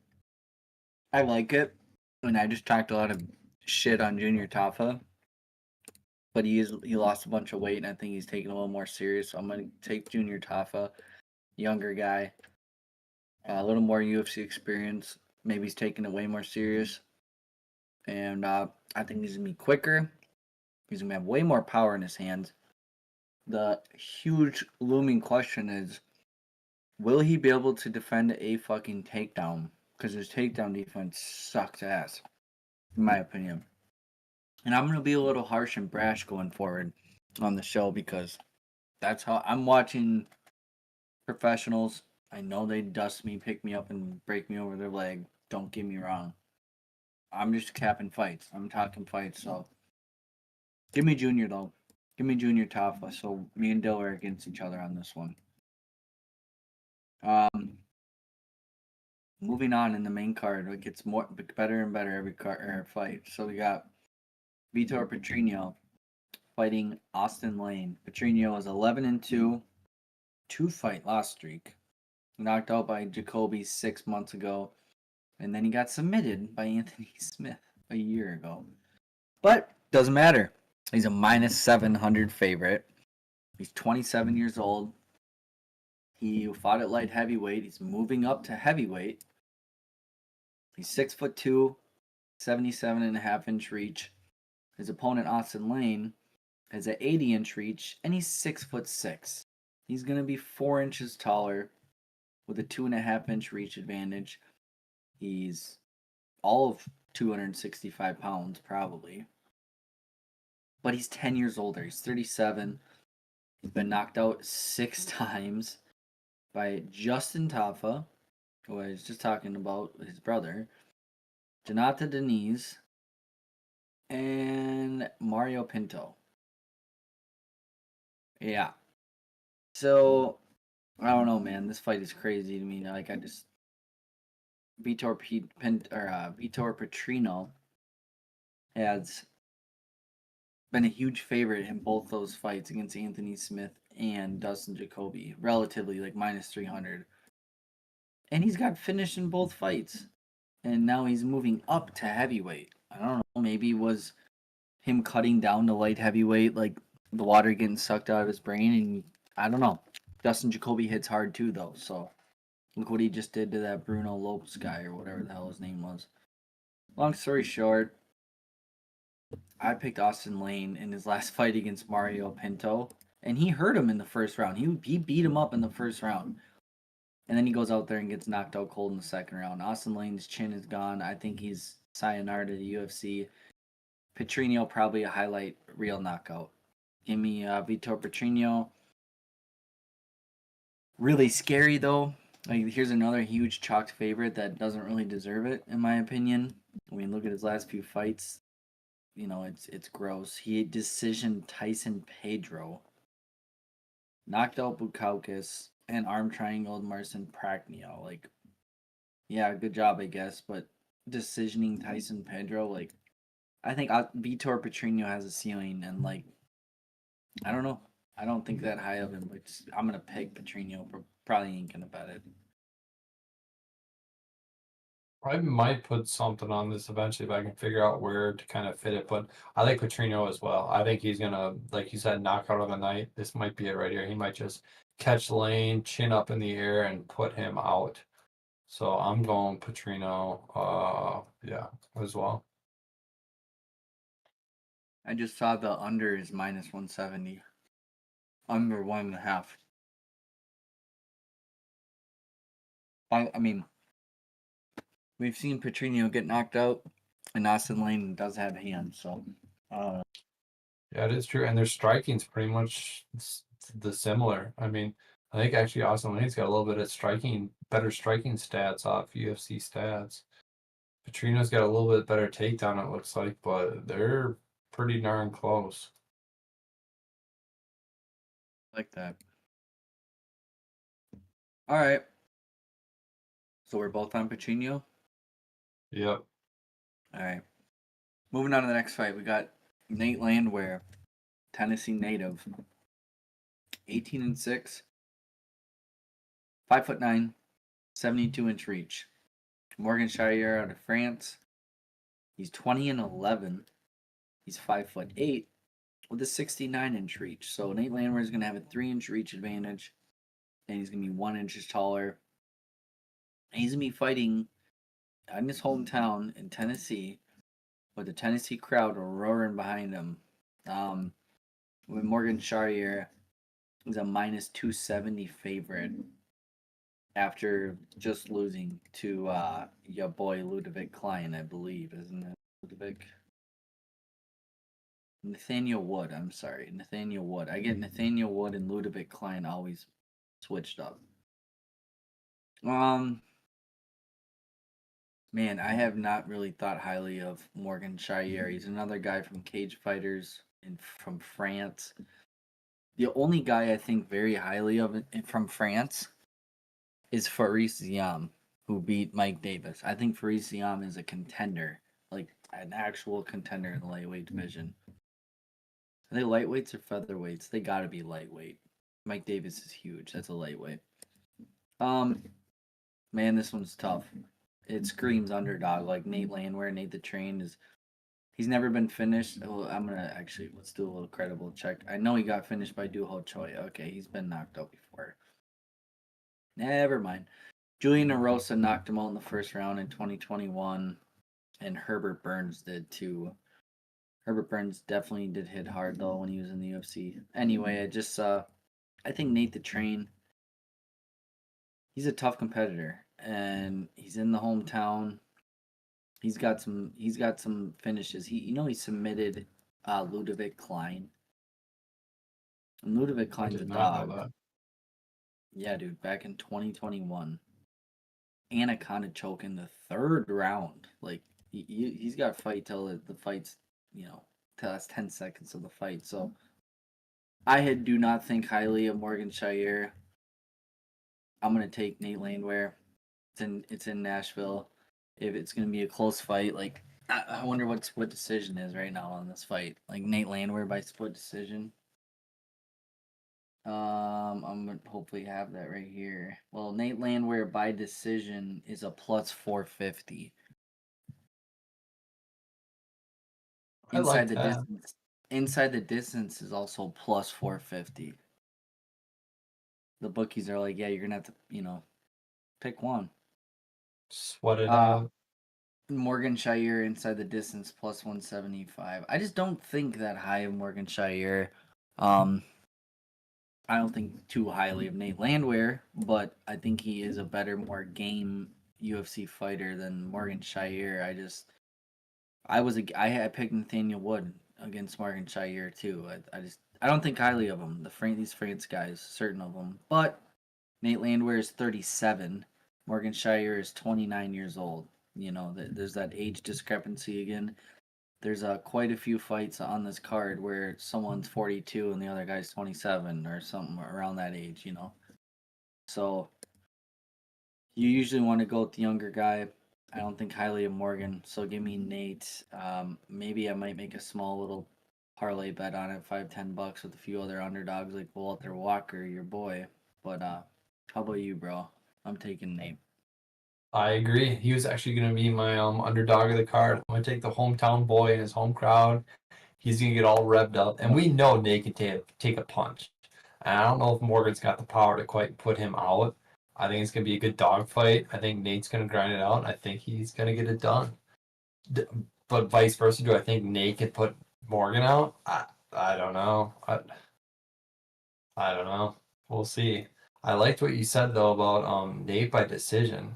I like it. And I just talked a lot of shit on Junior Tafa. But he lost a bunch of weight, and I think he's taking a little more serious. So I'm gonna take Junior Tafa, younger guy, a little more UFC experience. Maybe he's taking it way more serious, and I think he's gonna be quicker. He's gonna have way more power in his hands. The huge looming question is, will he be able to defend a fucking takedown? Because his takedown defense sucks ass, in my opinion. And I'm going to be a little harsh and brash going forward on the show because that's how I'm watching professionals. I know they dust me, pick me up, and break me over their leg. Don't get me wrong. I'm just capping fights. I'm talking fights. So give me Junior, though. Give me Junior Tafa. So me and Dill are against each other on this one. Moving on in the main card, it gets better and better every fight. So we got Vitor Petrino fighting Austin Lane. Petrino is 11-2, 2-fight loss streak. Knocked out by Jacoby 6 months ago, and then he got submitted by Anthony Smith a year ago. But doesn't matter. He's a minus 700 favorite. He's 27 years old. He fought at light heavyweight. He's moving up to heavyweight. He's 6'2", 77.5-inch reach. His opponent, Austin Lane, has an 80-inch reach, and he's 6'6". He's going to be 4 inches taller with a 2.5-inch reach advantage. He's all of 265 pounds, probably. But he's 10 years older. He's 37. He's been knocked out 6 times by Justin Tafa, who I was just talking about, his brother, Jonathan Denise, and Mario Pinto. Yeah. So, I don't know, man. This fight is crazy to me. Like, Vitor Petrino has been a huge favorite in both those fights against Anthony Smith and Dustin Jacoby. Relatively, like, minus 300. and he's got finish in both fights. And now he's moving up to heavyweight. I don't know. Maybe it was him cutting down to light heavyweight, like the water getting sucked out of his brain. And I don't know. Justin Jacoby hits hard too, though. So look what he just did to that Bruno Lopez guy or whatever the hell his name was. Long story short, I picked Austin Lane in his last fight against Mario Pinto, and he hurt him in the first round. He beat him up in the first round. And then he goes out there and gets knocked out cold in the second round. Austin Lane's chin is gone. I think he's sayonara to the UFC. Petrino, probably a highlight reel knockout. Give me Vitor Petrino. Really scary, though. Like, here's another huge chalked favorite that doesn't really deserve it, in my opinion. I mean, look at his last few fights. You know, it's gross. He decisioned Tyson Pedro. Knocked out Bukauskas and arm triangled Marcin Prachnio. Like, yeah, good job, I guess. But decisioning Tyson Pedro, like, I think Vitor Petrino has a ceiling, and like, I don't know. I don't think that high of him, but I'm gonna pick Petrino. Probably ain't gonna bet it.
I might put something on this eventually if I can figure out where to kind of fit it. But I like Petrino as well. I think he's gonna, like you said, knockout of the night. This might be it right here. He might just catch Lane, chin up in the air, and put him out. So I'm going Petrino. Yeah, as well.
I just saw the under is minus 170. Under 1.5. I mean, we've seen Petrino get knocked out, and Austin Lane does have hands, so.
Yeah, it is true, and their striking's pretty much the similar. I mean, I think actually Austin Lane's got a little bit of striking, better striking stats off UFC stats. Petrino's got a little bit better takedown, it looks like, but they're pretty darn close.
Like that. All right. So we're both on Petrino?
Yep.
All right. Moving on to the next fight, we got Nate Landwehr, Tennessee native, 18-6, 5'9", 72-inch reach. Morgan Charriere out of France. He's 20-11. He's 5'8", with a 69-inch reach. So Nate Landwehr is going to have a 3-inch reach advantage, and he's going to be 1 inch taller. And he's going to be fighting in his hometown in Tennessee, with the Tennessee crowd roaring behind him. With Morgan Charriere is a minus 270 favorite after just losing to your boy Ludovic Kline, I believe, isn't it? Ludovic? Nathaniel Wood, I'm sorry. Nathaniel Wood. I get Nathaniel Wood and Ludovic Kline always switched up. Man, I have not really thought highly of Morgan Charriere. He's another guy from Cage Fighters and from France. The only guy I think very highly of from France is Faris Ziam, who beat Mike Davis. I think Faris Ziam is a contender, like an actual contender in the lightweight division. Are they lightweights or featherweights? They gotta be lightweight. Mike Davis is huge. That's a lightweight. Man, this one's tough. It screams underdog. Like Nate Landwehr, Nate the Train is. He's never been finished. Oh, I'm gonna actually let's do a little credible check. I know he got finished by Doo Ho Choi. Okay, he's been knocked out before. Never mind. Julian Erosa knocked him out in the first round in 2021, and Herbert Burns did too. Herbert Burns definitely did hit hard though when he was in the UFC. Anyway, I think Nate the Train. He's a tough competitor, and he's in the hometown. He's got some finishes. He submitted Ludovic Kline. And Ludovic Kline's a dog. Yeah, dude, back in 2021. Anaconda choke in the third round. Like he's got to fight till the fight's, till that's 10 seconds of the fight. So I do not think highly of Morgan Charriere. I'm gonna take Nate Landwehr. It's in Nashville. If it's gonna be a close fight, like I wonder what split decision is right now on this fight. Like Nate Landwehr by split decision. I'm gonna hopefully have that right here. Well, Nate Landwehr by decision is a plus 450.
I like
Inside the
that.
distance. Inside the distance is also plus 450. The bookies are like, yeah, you're gonna have to, pick one.
Sweat it
Uh
out.
Morgan Charriere inside the distance plus 175. I just don't think that high of Morgan Charriere. I don't think too highly of Nate Landwehr, but I think he is a better, more game UFC fighter than Morgan Charriere. I picked Nathaniel Wood against Morgan Charriere too. I don't think highly of him. These France guys, certain of them, but Nate Landwehr is 37. Morgan Charriere is 29 years old. There's that age discrepancy again. There's quite a few fights on this card where someone's 42 and the other guy's 27 or something around that age. So you usually want to go with the younger guy. I don't think highly of Morgan, so give me Nate. Maybe I might make a small little parlay bet on it, $5-10 with a few other underdogs like Valter Walker, your boy. But how about you, bro? I'm taking Nate.
I agree. He was actually going to be my underdog of the card. I'm going to take the hometown boy and his home crowd. He's going to get all revved up. And we know Nate can take a punch. And I don't know if Morgan's got the power to quite put him out. I think it's going to be a good dogfight. I think Nate's going to grind it out. I think he's going to get it done. But vice versa, do I think Nate could put Morgan out? I don't know. I don't know. We'll see. I liked what you said, though, about Nate by decision.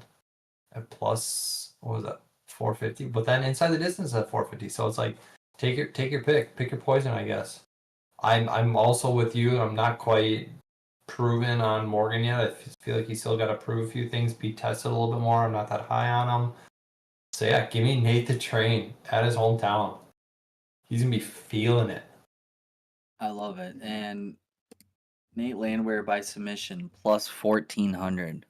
At plus, what was that, 450? But then inside the distance at 450. So it's like, take your pick your poison, I guess. I'm also with you. I'm not quite proven on Morgan yet. I feel like he's still got to prove a few things, be tested a little bit more. I'm not that high on him. So yeah, give me Nate the Train at his hometown. He's gonna be feeling it.
I love it. And Nate Landwehr by submission plus 1400.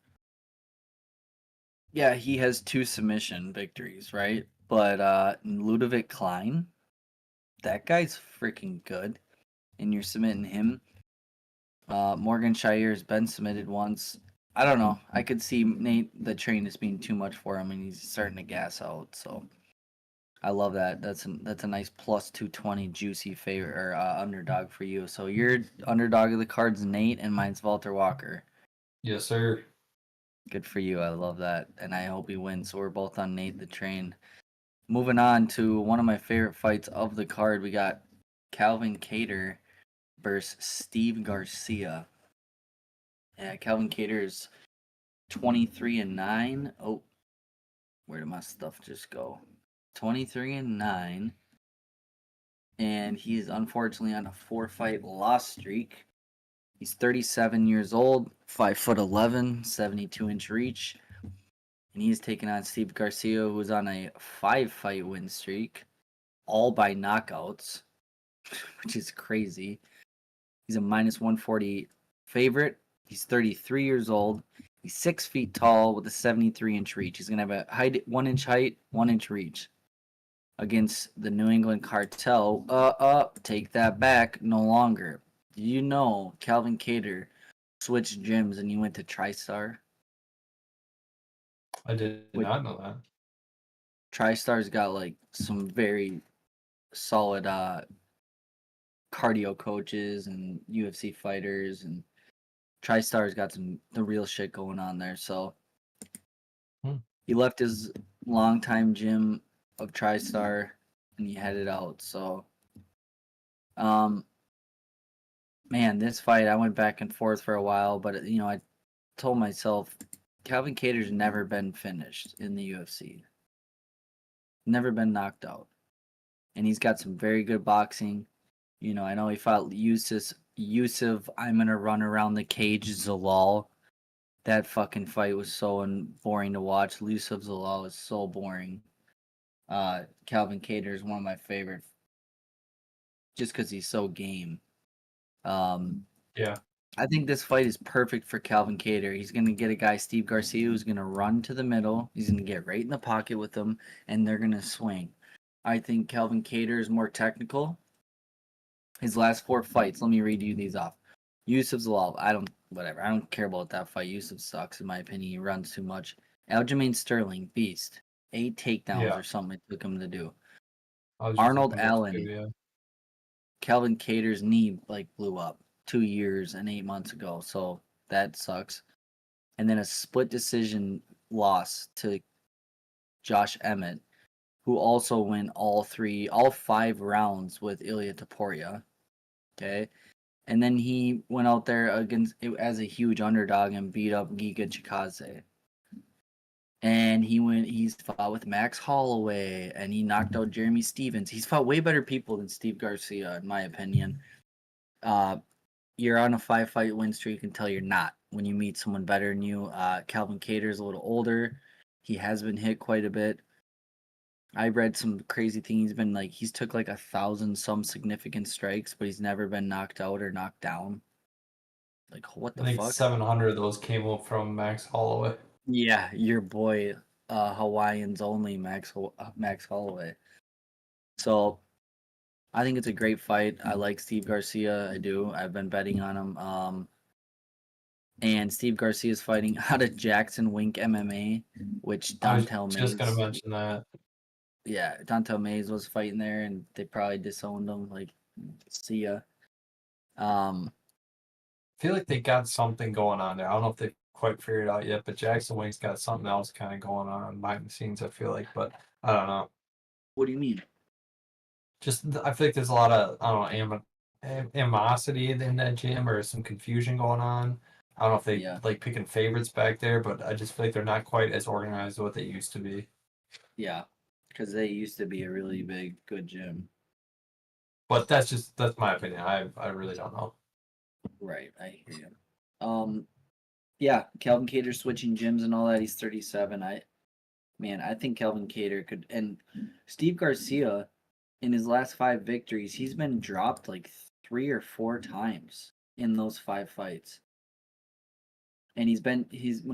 Yeah, he has 2 submission victories, right? But Ludovic Kline, that guy's freaking good. And you're submitting him. Morgan Charriere's been submitted once. I don't know. I could see Nate the Train as being too much for him, and he's starting to gas out. So I love that. That's a nice plus 220 juicy favorite or underdog for you. So your underdog of the card's Nate, and mine's Valter Walker.
Yes, sir.
Good for you. I love that, and I hope he wins. So we're both on Nate the Train. Moving on to one of my favorite fights of the card, we got Calvin Kattar versus Steve Garcia. Yeah, Calvin Kattar is 23-9. Oh, where did my stuff just go? 23-9. And he's unfortunately on a 4-fight loss streak. He's 37 years old, 5'11", 72-inch reach. And he's taking on Steve Garcia, who's on a 5-fight win streak, all by knockouts, which is crazy. He's a minus 140 favorite. He's 33 years old. He's 6 feet tall with a 73-inch reach. He's going to have a 1-inch height, 1-inch reach against the New England Cartel. Take that back. No longer. Do you know Calvin Kattar switched gyms and he went to TriStar?
I did not know that.
TriStar's got like some very solid cardio coaches and UFC fighters, and TriStar's got the real shit going on there. So he left his longtime gym of TriStar and he headed out. So man, this fight I went back and forth for a while, but I told myself Calvin Kattar's never been finished in the UFC. Never been knocked out. And he's got some very good boxing. I know he fought Yusuf I'm gonna run around the cage Zalal. That fucking fight was so boring to watch. Yusuf Zalal is so boring. Calvin Kattar is one of my favorite, just because he's so game.
Yeah.
I think this fight is perfect for Calvin Kattar. He's gonna get a guy, Steve Garcia, who's gonna run to the middle. He's gonna get right in the pocket with him, and they're gonna swing. I think Calvin Kattar is more technical. His last 4 fights, let me read you these off. Yusuf Zalal, I don't care about that fight. Yusuf sucks in my opinion. He runs too much. Aljamain Sterling, beast. 8 takedowns or something it took him to do.
I was just
Arnold
looking at those
Allen,
too, yeah.
Calvin Kattar's knee blew up 2 years and 8 months ago, so that sucks. And then a split decision loss to Josh Emmett, who also went all 5 rounds with Ilya Taporia. Okay. And then he went out there as a huge underdog and beat up Giga Chikadze. And he's fought with Max Holloway and he knocked out Jeremy Stevens. He's fought way better people than Steve Garcia, in my opinion. You're on a 5-fight win streak until you're not. When you meet someone better than you, Calvin Kattar's a little older. He has been hit quite a bit. I read some crazy thing. He's took 1,000 some significant strikes, but he's never been knocked out or knocked down. What the
I think
fuck?
700 of those came up from Max Holloway.
Yeah, your boy, Hawaiians only, Max Holloway. So I think it's a great fight. I like Steve Garcia. I do. I've been betting on him. And Steve Garcia is fighting out of Jackson Wink MMA, which
I was
Dontel
just going to
Mays.
mention that.
Yeah, Dontel Mays was fighting there, and they probably disowned him. See ya.
I feel like they got something going on there. I don't know if they've quite figured it out yet, but Jackson Wink's got something else kind of going on behind the scenes, I feel like, but I don't know.
What do you mean?
Just, I feel like there's a lot of, I don't know, animosity in that gym or some confusion going on. I don't know if they like picking favorites back there, but I just feel like they're not quite as organized as what they used to be.
Yeah, because they used to be a really big, good gym.
But that's my opinion. I really don't know.
Right, I hear you. Yeah, Calvin Kattar switching gyms and all that. He's 37. I think Calvin Kattar could. And Steve Garcia, in his last 5 victories, he's been dropped 3 or 4 times in those 5 fights. And when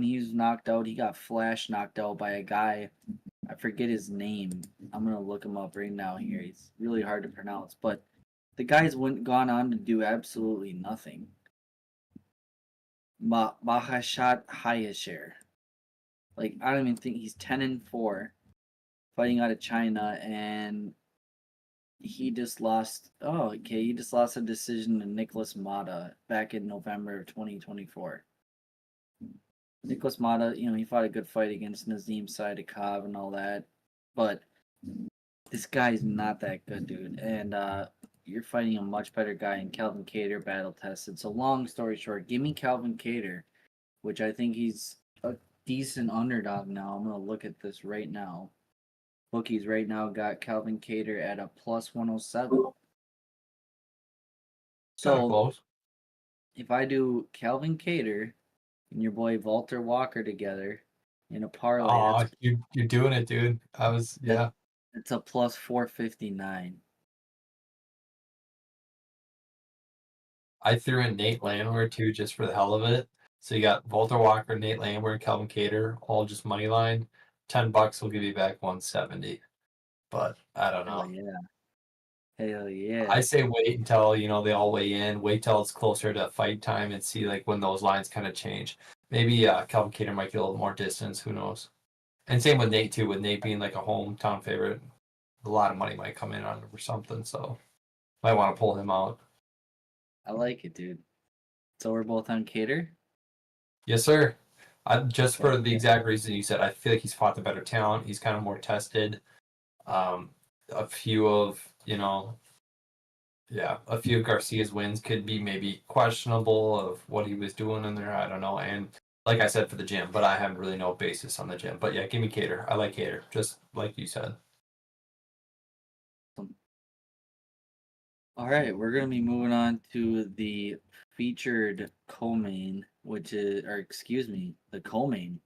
he was knocked out, he got flash knocked out by a guy. I forget his name. I'm gonna look him up right now here. He's really hard to pronounce, but the guy's gone on to do absolutely nothing. Mahashat Hayashir. I don't even think he's 10-4, fighting out of China, and he just lost. Oh, okay, he just lost a decision to Nicholas Mata back in November of 2024. Nicholas Mata, he fought a good fight against Nazim Saidakov and all that, but this guy's not that good, dude. And you're fighting a much better guy in Calvin Kattar, battle tested. So long story short, give me Calvin Kattar, which I think he's a decent underdog now. I'm gonna look at this right now. Bookies right now got Calvin Kattar at a plus 107. So
close.
If I do Calvin Kattar and your boy Valter Walker together in a parlay,
Oh, you're doing it, dude.
It's a plus 459.
I threw in Nate Landwehr too, just for the hell of it. So you got Valter Walker, Nate Landwehr, Calvin Kattar, all just money line. $10 will give you back 170. But I don't know.
Hell yeah. Hell yeah.
I say wait until they all weigh in. Wait till it's closer to fight time and see when those lines kind of change. Maybe Calvin Kattar might get a little more distance. Who knows? And same with Nate too. With Nate being a hometown favorite, a lot of money might come in on him or something. So might want to pull him out.
I like it, dude. So we're both on Kattar?
Yes, sir. Just for the exact reason you said, I feel like he's fought the better talent. He's kind of more tested. A few of Garcia's wins could be maybe questionable of what he was doing in there. I don't know. And like I said for the gym, but I have really no basis on the gym. But yeah, give me Kattar. I like Kattar, just like you said.
All right, we're going to be moving on to the featured co-main, the co-main.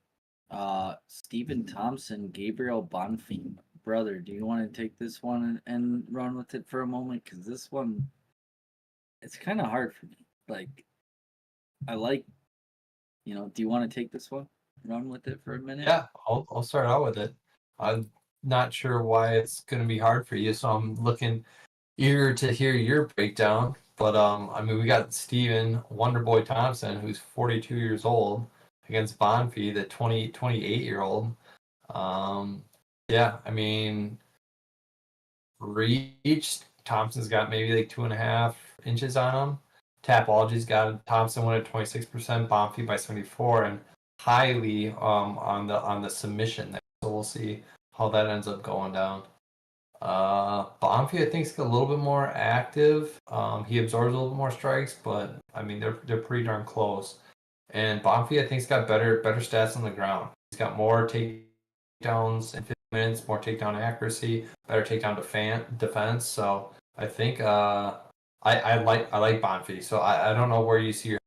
Stephen Thompson, Gabriel Bonfim. Brother, do you want to take this one and run with it for a moment? Because this one, it's kind of hard for me. Do you want to take this one? Run with it for a minute?
Yeah, I'll start out with it. I'm not sure why it's going to be hard for you, so I'm eager to hear your breakdown. But I mean, we got Steven Wonderboy Thompson, who's 42 years old, against Bonfim, the 28-year-old. Yeah, I mean, reach. Thompson's got maybe like 2.5 inches on him. Tapology's got Thompson win at 26%, Bonfim by 74, and highly on the submission there. So we'll see how that ends up going down. Bonfim, I think, is a little bit more active. He absorbs a little bit more strikes, but I mean they're pretty darn close. And Bonfim, I think, has got better stats on the ground. He's got more takedowns in 50 minutes, more takedown accuracy, better takedown defense. So I think I like Bonfim. So I don't know where you see your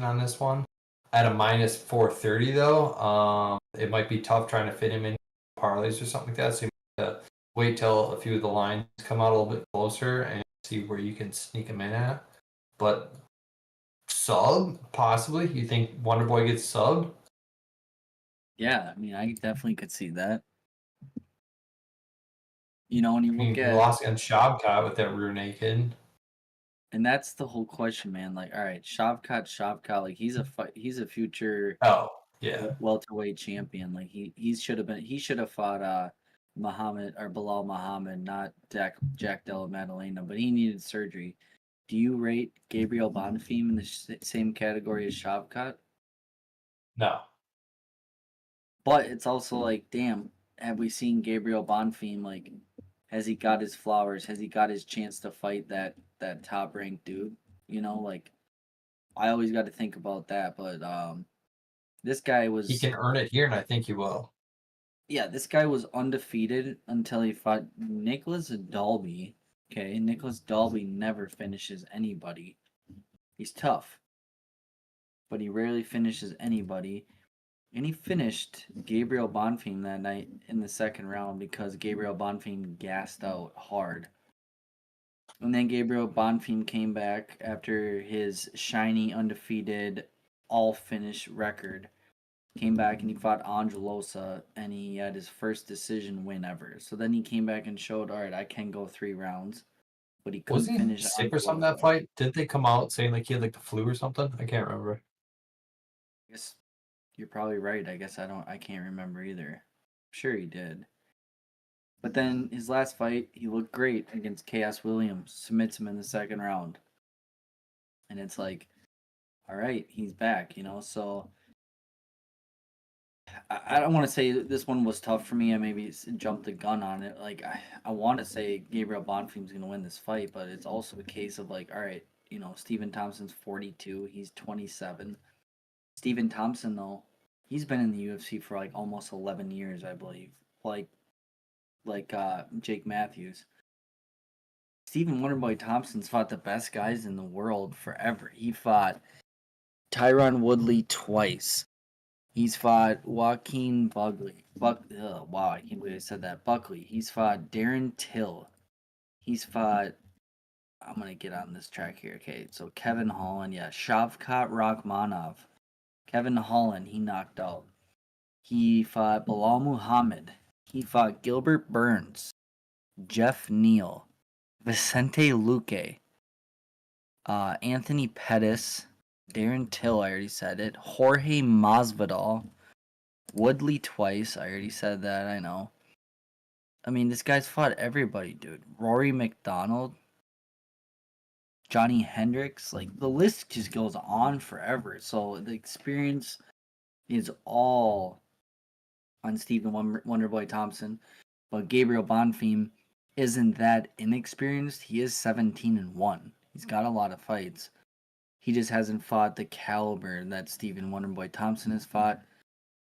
on this one. At a minus 430 though, it might be tough trying to fit him in parlays or something like that. So you might have to wait till a few of the lines come out a little bit closer and see where you can sneak him in at. But sub, possibly? You think Wonderboy gets subbed?
Yeah, I mean, I definitely could see that. You know, when you
I mean,
look
he
at,
lost against Shavkat with that rear naked.
and that's the whole question, man. Like, all right, Shavkat, like he's a future
Oh, yeah.
welterweight champion. Like he should have fought Muhammad or Bilal Muhammad, not Jack Della Maddalena, but he needed surgery. Do you rate Gabriel Bonfim in the same category as Shavkat?
No.
But it's also like, damn, have we seen Gabriel Bonfim? Like, has he got his flowers? Has he got his chance to fight that top ranked dude? You know, like I always got to think about that. But this guy
He
was,
can earn it here, and I think he will.
yeah, this guy was undefeated until he fought Nicholas Dalby. Okay, Nicholas Dalby never finishes anybody. He's tough, but he rarely finishes anybody. And he finished Gabriel Bonfim that night in the second round because Gabriel Bonfim gassed out hard. And then Gabriel Bonfim came back after his shiny, undefeated, all finish record. Came back and he fought Angelosa and he had his first decision win ever. So then he came back and showed, all right, I can go 3 rounds, but he couldn't
Wasn't he
finish
sick or something that
Angelosa.
fight? Did they come out saying like he had like the flu or something? I can't remember.
I guess you're probably right. I can't remember either. I'm sure he did. But then his last fight, he looked great against Chaos Williams, submits him in the second round. And it's like, all right, he's back, you know? So I don't want to say this one was tough for me. I maybe jumped the gun on it. Like, I want to say Gabriel Bonfim's going to win this fight, but it's also a case of like, all right, you know, Stephen Thompson's 42, he's 27. Stephen Thompson, though, he's been in the UFC for like almost 11 years, I believe. Like Jake Matthews. Stephen Wonderboy Thompson's fought the best guys in the world forever. He fought Tyron Woodley twice. He's fought Joaquin Buckley. Wow, I can't believe I said that. Buckley. He's fought Darren Till. He's fought. I'm gonna get on this track here. Okay, so Kevin Holland, yeah, Shavkat Rakhmonov. Kevin Holland, he knocked out. He fought Bilal Muhammad. He fought Gilbert Burns, Jeff Neal, Vicente Luque, Anthony Pettis, Darren Till, I already said it, Jorge Masvidal, Woodley twice, I already said that, I know. I mean, this guy's fought everybody, dude. Rory McDonald, Johnny Hendricks, like the list just goes on forever. So the experience is all on Stephen Wonderboy Thompson, but Gabriel Bonfim isn't that inexperienced. He is 17-1. He's got a lot of fights. He just hasn't fought the caliber that Stephen Wonderboy Thompson has fought.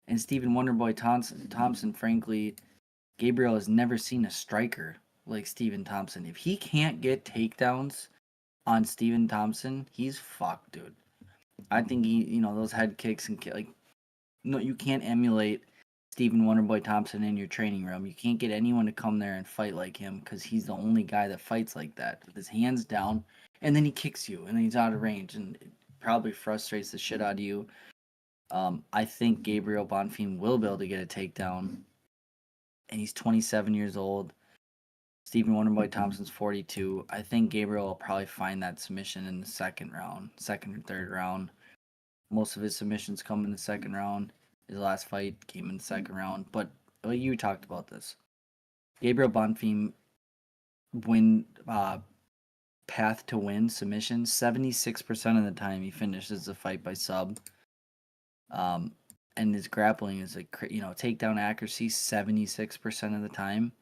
And Stephen Wonderboy Thompson, frankly, Gabriel has never seen a striker like Stephen Thompson. If he can't get takedowns on Stephen Thompson, he's fucked, dude. I think those head kicks and like, no, you can't emulate Stephen Wonderboy Thompson in your training room. You can't get anyone to come there and fight like him because he's the only guy that fights like that with his hands down, and then he kicks you and he's out of range and it probably frustrates the shit out of you. I think Gabriel Bonfim will be able to get a takedown, and he's 27 years old. Stephen Wonderboy Thompson's 42. I think Gabriel will probably find that submission in the second round, second or third round. Most of his submissions come in the second round. His last fight came in the second round. But you talked about this. Gabriel Bonfim path to win submission. 76% of the time he finishes the fight by sub. And his grappling is takedown accuracy 76% of the time.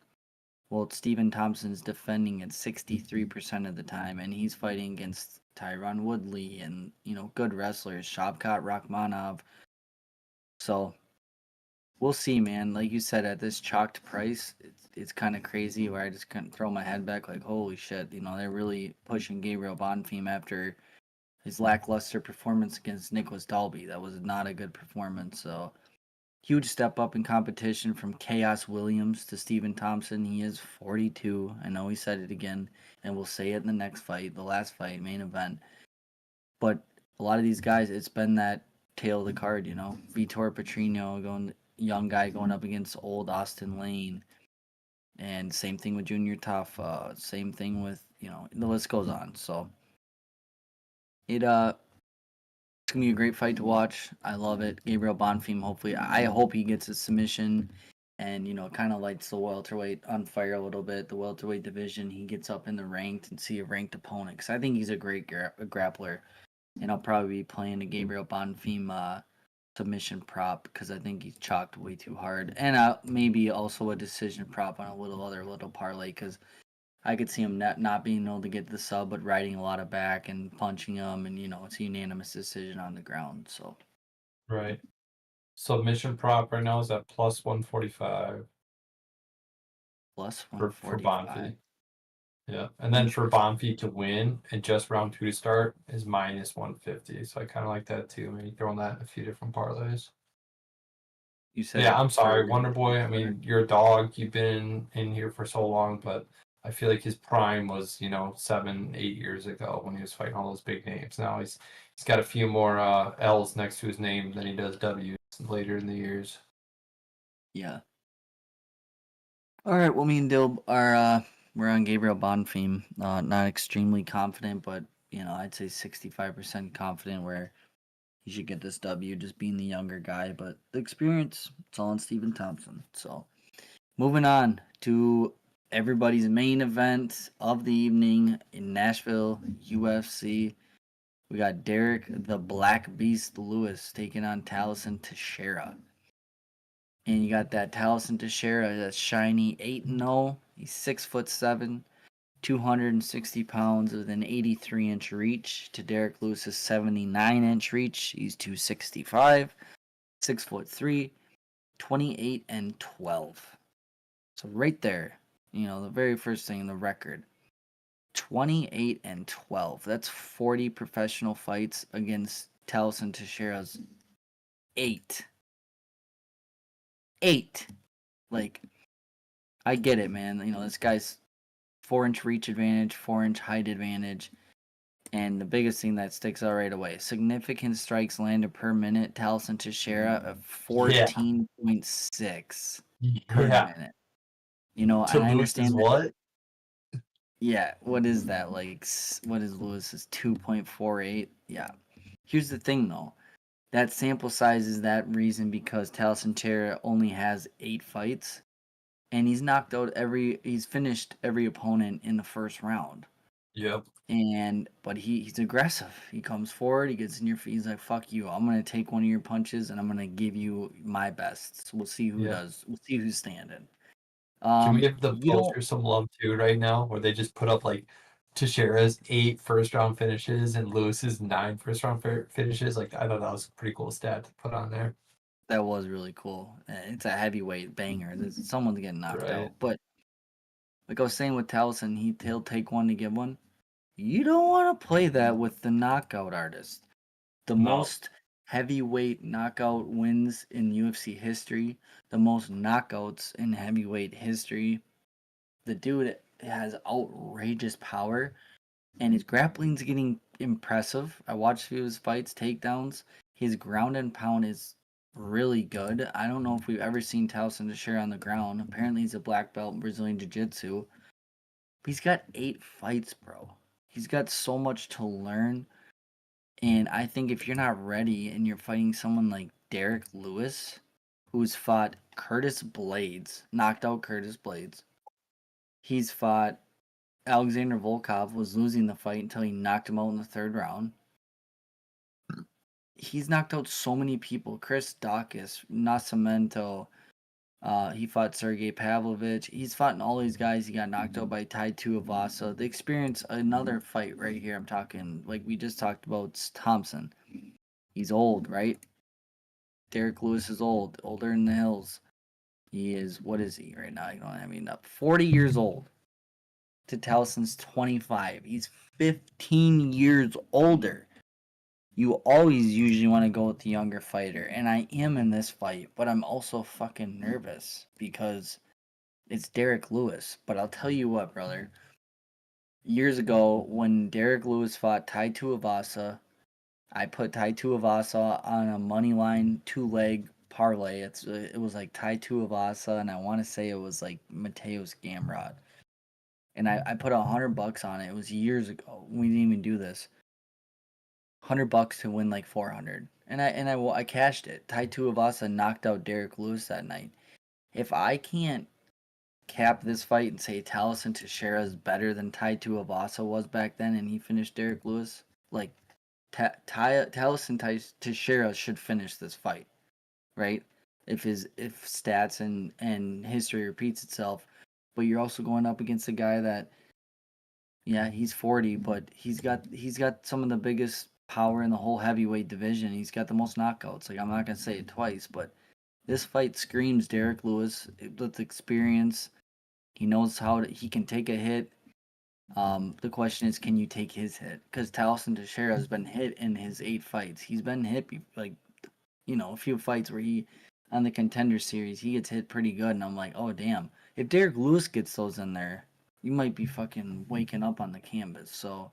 Well, Stephen Thompson's defending at 63% of the time, and he's fighting against Tyron Woodley and good wrestlers, Shavkat Rakhmonov. So we'll see, man. Like you said, at this chalked price, it's kind of crazy where I just couldn't throw my head back like, holy shit, they're really pushing Gabriel Bonfim after his lackluster performance against Nicholas Dalby. That was not a good performance. So huge step up in competition from Chaos Williams to Stephen Thompson. He is 42. I know he said it again, and we'll say it in the next fight, the last fight, main event. But a lot of these guys, it's been that tail of the card, Vitor Petrino, young guy going up against old Austin Lane. And same thing with Junior Tafa. Same thing with, the list goes on. So it's gonna be a great fight to watch. I love it. Gabriel Bonfim, hopefully, I hope he gets a submission, and kind of lights the welterweight on fire a little bit. The welterweight division, he gets up in the ranked and see a ranked opponent, because I think he's a great grappler, and I'll probably be playing a Gabriel Bonfim submission prop because I think he's chalked way too hard, and maybe also a decision prop on a little parlay because I could see him not being able to get the sub, but riding a lot of back and punching him, and it's a unanimous decision on the ground. So
Right. Submission prop right now is at plus 145
plus
for
145.
Bonfi. Yeah. And then for Bonfi to win and just round 2 to start is minus 150. So I kind of like that too. Maybe throwing that in a few different parlays.
You said
Yeah, I'm sorry,
for
Wonder Boy. I mean, you're a dog. You've been in here for so long, but I feel like his prime was, 7, 8 years ago when he was fighting all those big names. Now he's got a few more L's next to his name than he does W's later in the years.
yeah. All right. Well, me and Dil are we're on Gabriel Bonfim. Not extremely confident, but I'd say 65% confident where he should get this W, just being the younger guy. But the experience, it's all on Stephen Thompson. So moving on to everybody's main event of the evening in Nashville, UFC. We got Derrick the Black Beast Lewis taking on Tallison Teixeira. And you got that Tallison Teixeira, that shiny 8-0. He's 6'7", 260 pounds with an 83-inch reach to Derrick Lewis's 79-inch reach. He's 265, 6'3", 28-12. So right there, the very first thing in the record, 28-12. That's 40 professional fights against Tallison Teixeira's 8. Like, I get it, man. This guy's 4-inch reach advantage, 4-inch height advantage. And the biggest thing that sticks out right away, significant strikes landed per minute. Tallison Teixeira of 14.6 per minute. And I understand that,
what?
yeah, what is that? Like, what is Lewis's 2.48? Yeah. Here's the thing, though. That sample size is that reason because Tallison Teixeira only has 8 fights, and he's finished every opponent in the first round.
Yep.
But he's aggressive. He comes forward, he gets in your feet, he's like, fuck you, I'm gonna take one of your punches and I'm gonna give you my best. So we'll see who does. We'll see who's standing.
Can we give the poster some love too right now, where they just put up like Teixeira's 8 first-round finishes and Lewis's 9 first-round finishes? Like, I thought that was a pretty cool stat to put on there.
That was really cool. It's a heavyweight banger. Someone's getting knocked out. But like I was saying with Tallison, he'll take one to give one. You don't want to play that with the knockout artist. The most heavyweight knockout wins in UFC history, the most knockouts in heavyweight history. The dude has outrageous power, and his grappling's getting impressive. I watched a few of his fights, takedowns. His ground and pound is really good. I don't know if we've ever seen Tallison Teixeira on the ground. Apparently, he's a black belt in Brazilian Jiu-Jitsu. He's got 8 fights, bro. He's got so much to learn. And I think if you're not ready and you're fighting someone like Derrick Lewis, who's fought Curtis Blades, knocked out Curtis Blades. He's fought Alexander Volkov, was losing the fight until he knocked him out in the 3rd round. He's knocked out so many people. Chris Daukaus, Nascimento, he fought Sergey Pavlovich. He's fought all these guys. He got knocked out by Tai Tuivasa. The experience, another fight right here. I'm talking, like we just talked about, Thompson. He's old, right? Derrick Lewis is old, older in the hills. He is, what is he right now? 40 years old. To Tallison's 25. He's 15 years older. You always usually want to go with the younger fighter, and I am in this fight, but I'm also fucking nervous because it's Derrick Lewis. But I'll tell you what, brother. Years ago, when Derrick Lewis fought Tai Tuivasa, I put Tai Tuivasa on a money line 2-leg parlay. It was like Tai Tuivasa, and I want to say it was like Mateus Gamrot. And I put $100 on it. It was years ago. We didn't even do this. $100 to win like 400, and I cashed it. Tai Tuivasa knocked out Derrick Lewis that night. If I can't cap this fight and say Tallison Teixeira is better than Tai Tuivasa was back then, and he finished Derrick Lewis, like Tallison Teixeira should finish this fight, right? If stats and history repeats itself, but you're also going up against a guy that, yeah, he's 40, but he's got some of the biggest power in the whole heavyweight division. He's got the most knockouts. Like, I'm not gonna say it twice, but this fight screams Derrick Lewis with experience. He knows he can take a hit. The question is, can you take his hit? Because Tallison Teixeira has been hit in his 8 fights. He's been hit a few fights where he on the Contender Series he gets hit pretty good, and I'm like, oh damn, if Derrick Lewis gets those in there, you might be fucking waking up on the canvas. So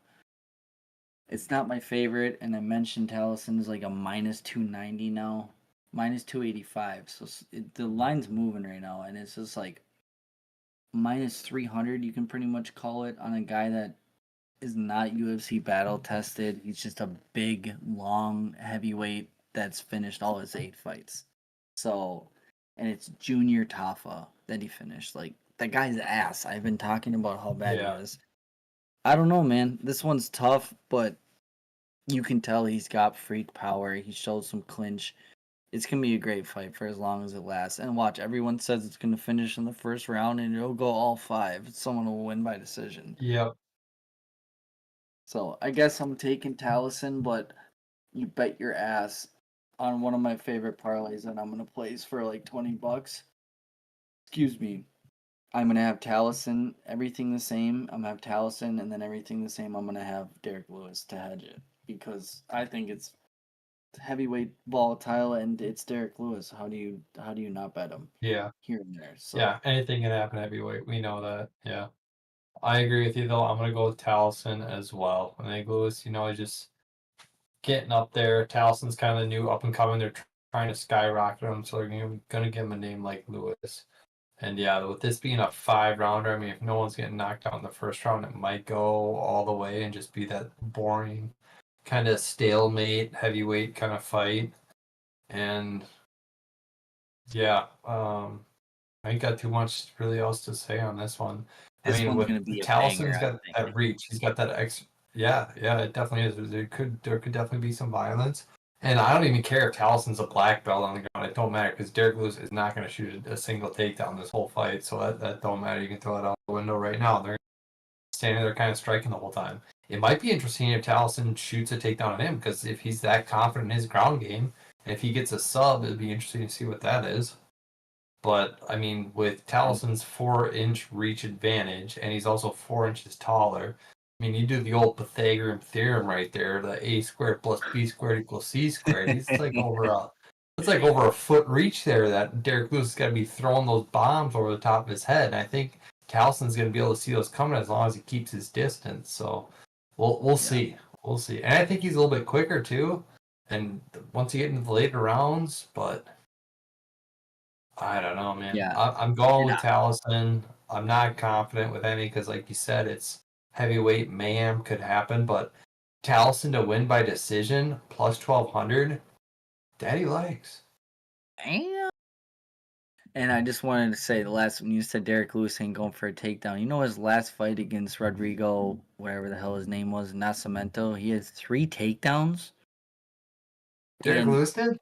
it's not my favorite, and I mentioned Tallison is like a minus 290 now, minus 285. So the line's moving right now, and it's just like minus 300. You can pretty much call it on a guy that is not UFC battle tested. He's just a big, long heavyweight that's finished all his 8 fights. So, and it's Junior Tafa that he finished. Like, that guy's ass. I've been talking about how bad he was. I don't know, man. This one's tough, but you can tell he's got freak power. He showed some clinch. It's going to be a great fight for as long as it lasts. And watch, everyone says it's going to finish in the first round, and it'll go all 5. Someone will win by decision.
Yep.
So, I guess I'm taking Tallison, but you bet your ass on one of my favorite parlays that I'm going to place for like $20. Excuse me. I'm going to have Tallison, everything the same. I'm going to have Tallison, and then everything the same, I'm going to have Derrick Lewis to hedge it. Because I think it's heavyweight volatile, and it's Derrick Lewis. How do you not bet him?
Yeah.
Here and there. So.
Yeah, anything can happen heavyweight. We know that. Yeah. I agree with you, though. I'm going to go with Tallison as well. I think Lewis, just getting up there. Tallison's kind of the new up-and-coming. They're trying to skyrocket him, so they're going to give him a name like Lewis. And yeah, with this being a 5-rounder, I mean, if no one's getting knocked out in the first round, it might go all the way and just be that boring kind of stalemate heavyweight kind of fight. And yeah, I ain't got too much really else to say on this one.
This
I mean,
one's gonna be
Tallison's got that reach. He's got that yeah, it definitely is. There could definitely be some violence. And I don't even care if Tallison's a black belt on the ground. It don't matter because Derrick Lewis is not going to shoot a single takedown this whole fight. So that don't matter. You can throw it out the window right now. They're standing there kind of striking the whole time. It might be interesting if Tallison shoots a takedown on him because if he's that confident in his ground game, and if he gets a sub, it'd be interesting to see what that is. But, I mean, with Tallison's 4-inch reach advantage, and he's also 4 inches taller, I mean, you do the old Pythagorean theorem right there, the a squared plus b squared equals c squared. It's like over a foot reach there that Derrick Lewis has got to be throwing those bombs over the top of his head. And I think Tallison's going to be able to see those coming as long as he keeps his distance. So we'll see. We'll see. And I think he's a little bit quicker too. And once you get into the later rounds, but I don't know, man.
Yeah.
I'm going with Tallison. I'm not confident with any because, like you said, it's heavyweight mayhem could happen. But Tallison to win by decision plus 1200, Daddy likes.
Damn. And I just wanted to say the last when you said Derrick Lewis ain't going for a takedown. You know his last fight against Rodrigo, whatever the hell his name was, Nascimento. He has 3 takedowns.
Derrick
And
Lewis did?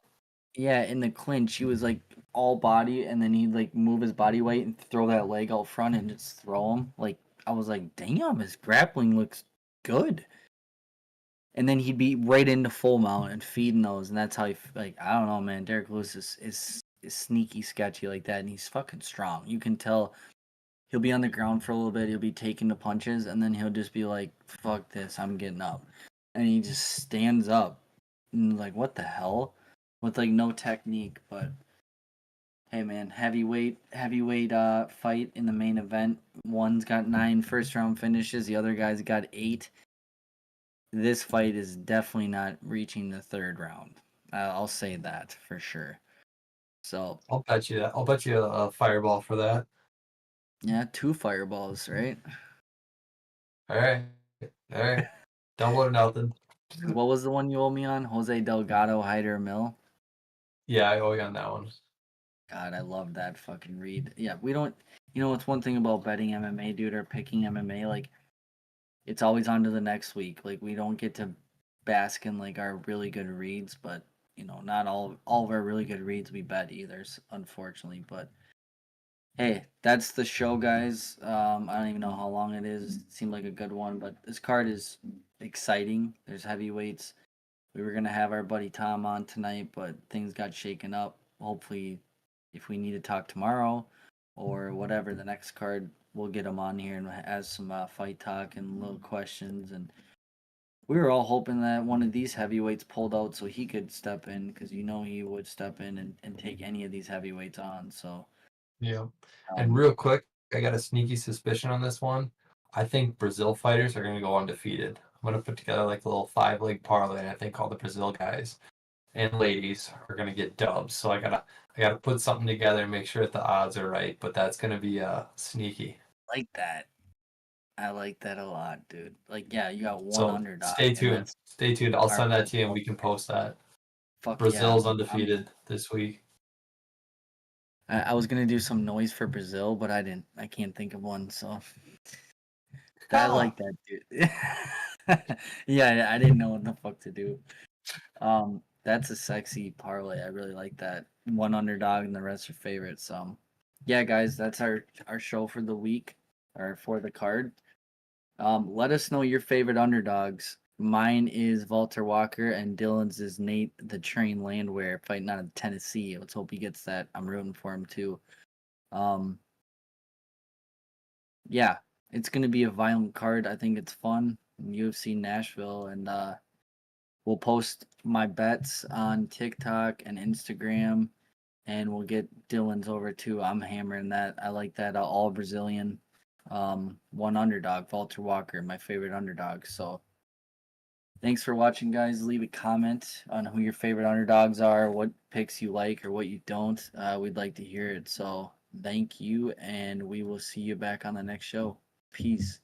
yeah, in the clinch, he was like all body, and then he'd like move his body weight and throw that leg out front and just throw him. Like I was like, damn, his grappling looks good. And then he'd be right into full mount and feeding those, and that's how he like. I don't know, man. Derrick Lewis is sneaky sketchy like that, and he's fucking strong. You can tell he'll be on the ground for a little bit. He'll be taking the punches, and then he'll just be like, "Fuck this, I'm getting up," and he just stands up, and like, what the hell, with like no technique. But hey, man, heavyweight fight in the main event. One's got 9 first round finishes. The other guy's got 8. This fight is definitely not reaching the 3rd round. I'll say that for sure. So
I'll bet you that. I'll bet you a fireball for that.
yeah, 2 fireballs, right?
All right. All right. Double or nothing.
What was the one you owe me on? Jose Delgado, Hyder Mill.
Yeah, I owe you on that one.
God, I love that fucking read. Yeah, we don't. You know, it's one thing about betting MMA, dude, or picking MMA. Like, it's always on to the next week. Like, we don't get to bask in like our really good reads, but you know, not all of our really good reads we bet either, unfortunately. But hey, that's the show, guys. I don't even know how long it is. It seemed like a good one, but this card is exciting. There's heavyweights. We were gonna have our buddy Tom on tonight, but things got shaken up. Hopefully, if we need to talk tomorrow or whatever, the next card, we'll get him on here and ask some fight talk and little questions. And we were all hoping that one of these heavyweights pulled out so he could step in, because you know he would step in and take any of these heavyweights on. So,
Yeah. And
um,
real quick, I got a sneaky suspicion on this one. I think Brazil fighters are going to go undefeated. I'm going to put together like a little 5-leg parlay, and I think all the Brazil guys and ladies are going to get dubs. So I gotta put something together and make sure that the odds are right. But that's going to be sneaky.
like that. I like that a lot, dude. Like, yeah, you got one
So
underdog,
stay
and
tuned.
that's
Stay tuned. I'll
our
send that to you and
Brazil.
we can post that.
Fuck yeah.
Brazil's
I'm
undefeated this week.
I was gonna do some noise for Brazil, but I didn't. I can't think of one. So I
Ah,
like that, dude. Yeah, I didn't know what the fuck to do. That's a sexy parlay. I really like that. One underdog and the rest are favorites. Yeah, guys, that's our show for the week or for the card. Let us know your favorite underdogs. Mine is Valter Walker, and Dylan's is Nate the Train Landwehr fighting out of Tennessee. Let's hope he gets that. I'm rooting for him too. Um, yeah, it's gonna be a violent card. I think it's fun. UFC Nashville, and we'll post my bets on TikTok and Instagram, and we'll get Dylan's over too. I'm hammering that. I like that all Brazilian. One underdog, Valter Walker, my favorite underdog. So thanks for watching, guys. Leave a comment on who your favorite underdogs are, what picks you like or what you don't. We'd like to hear it. So thank you, and we will see you back on the next show. Peace.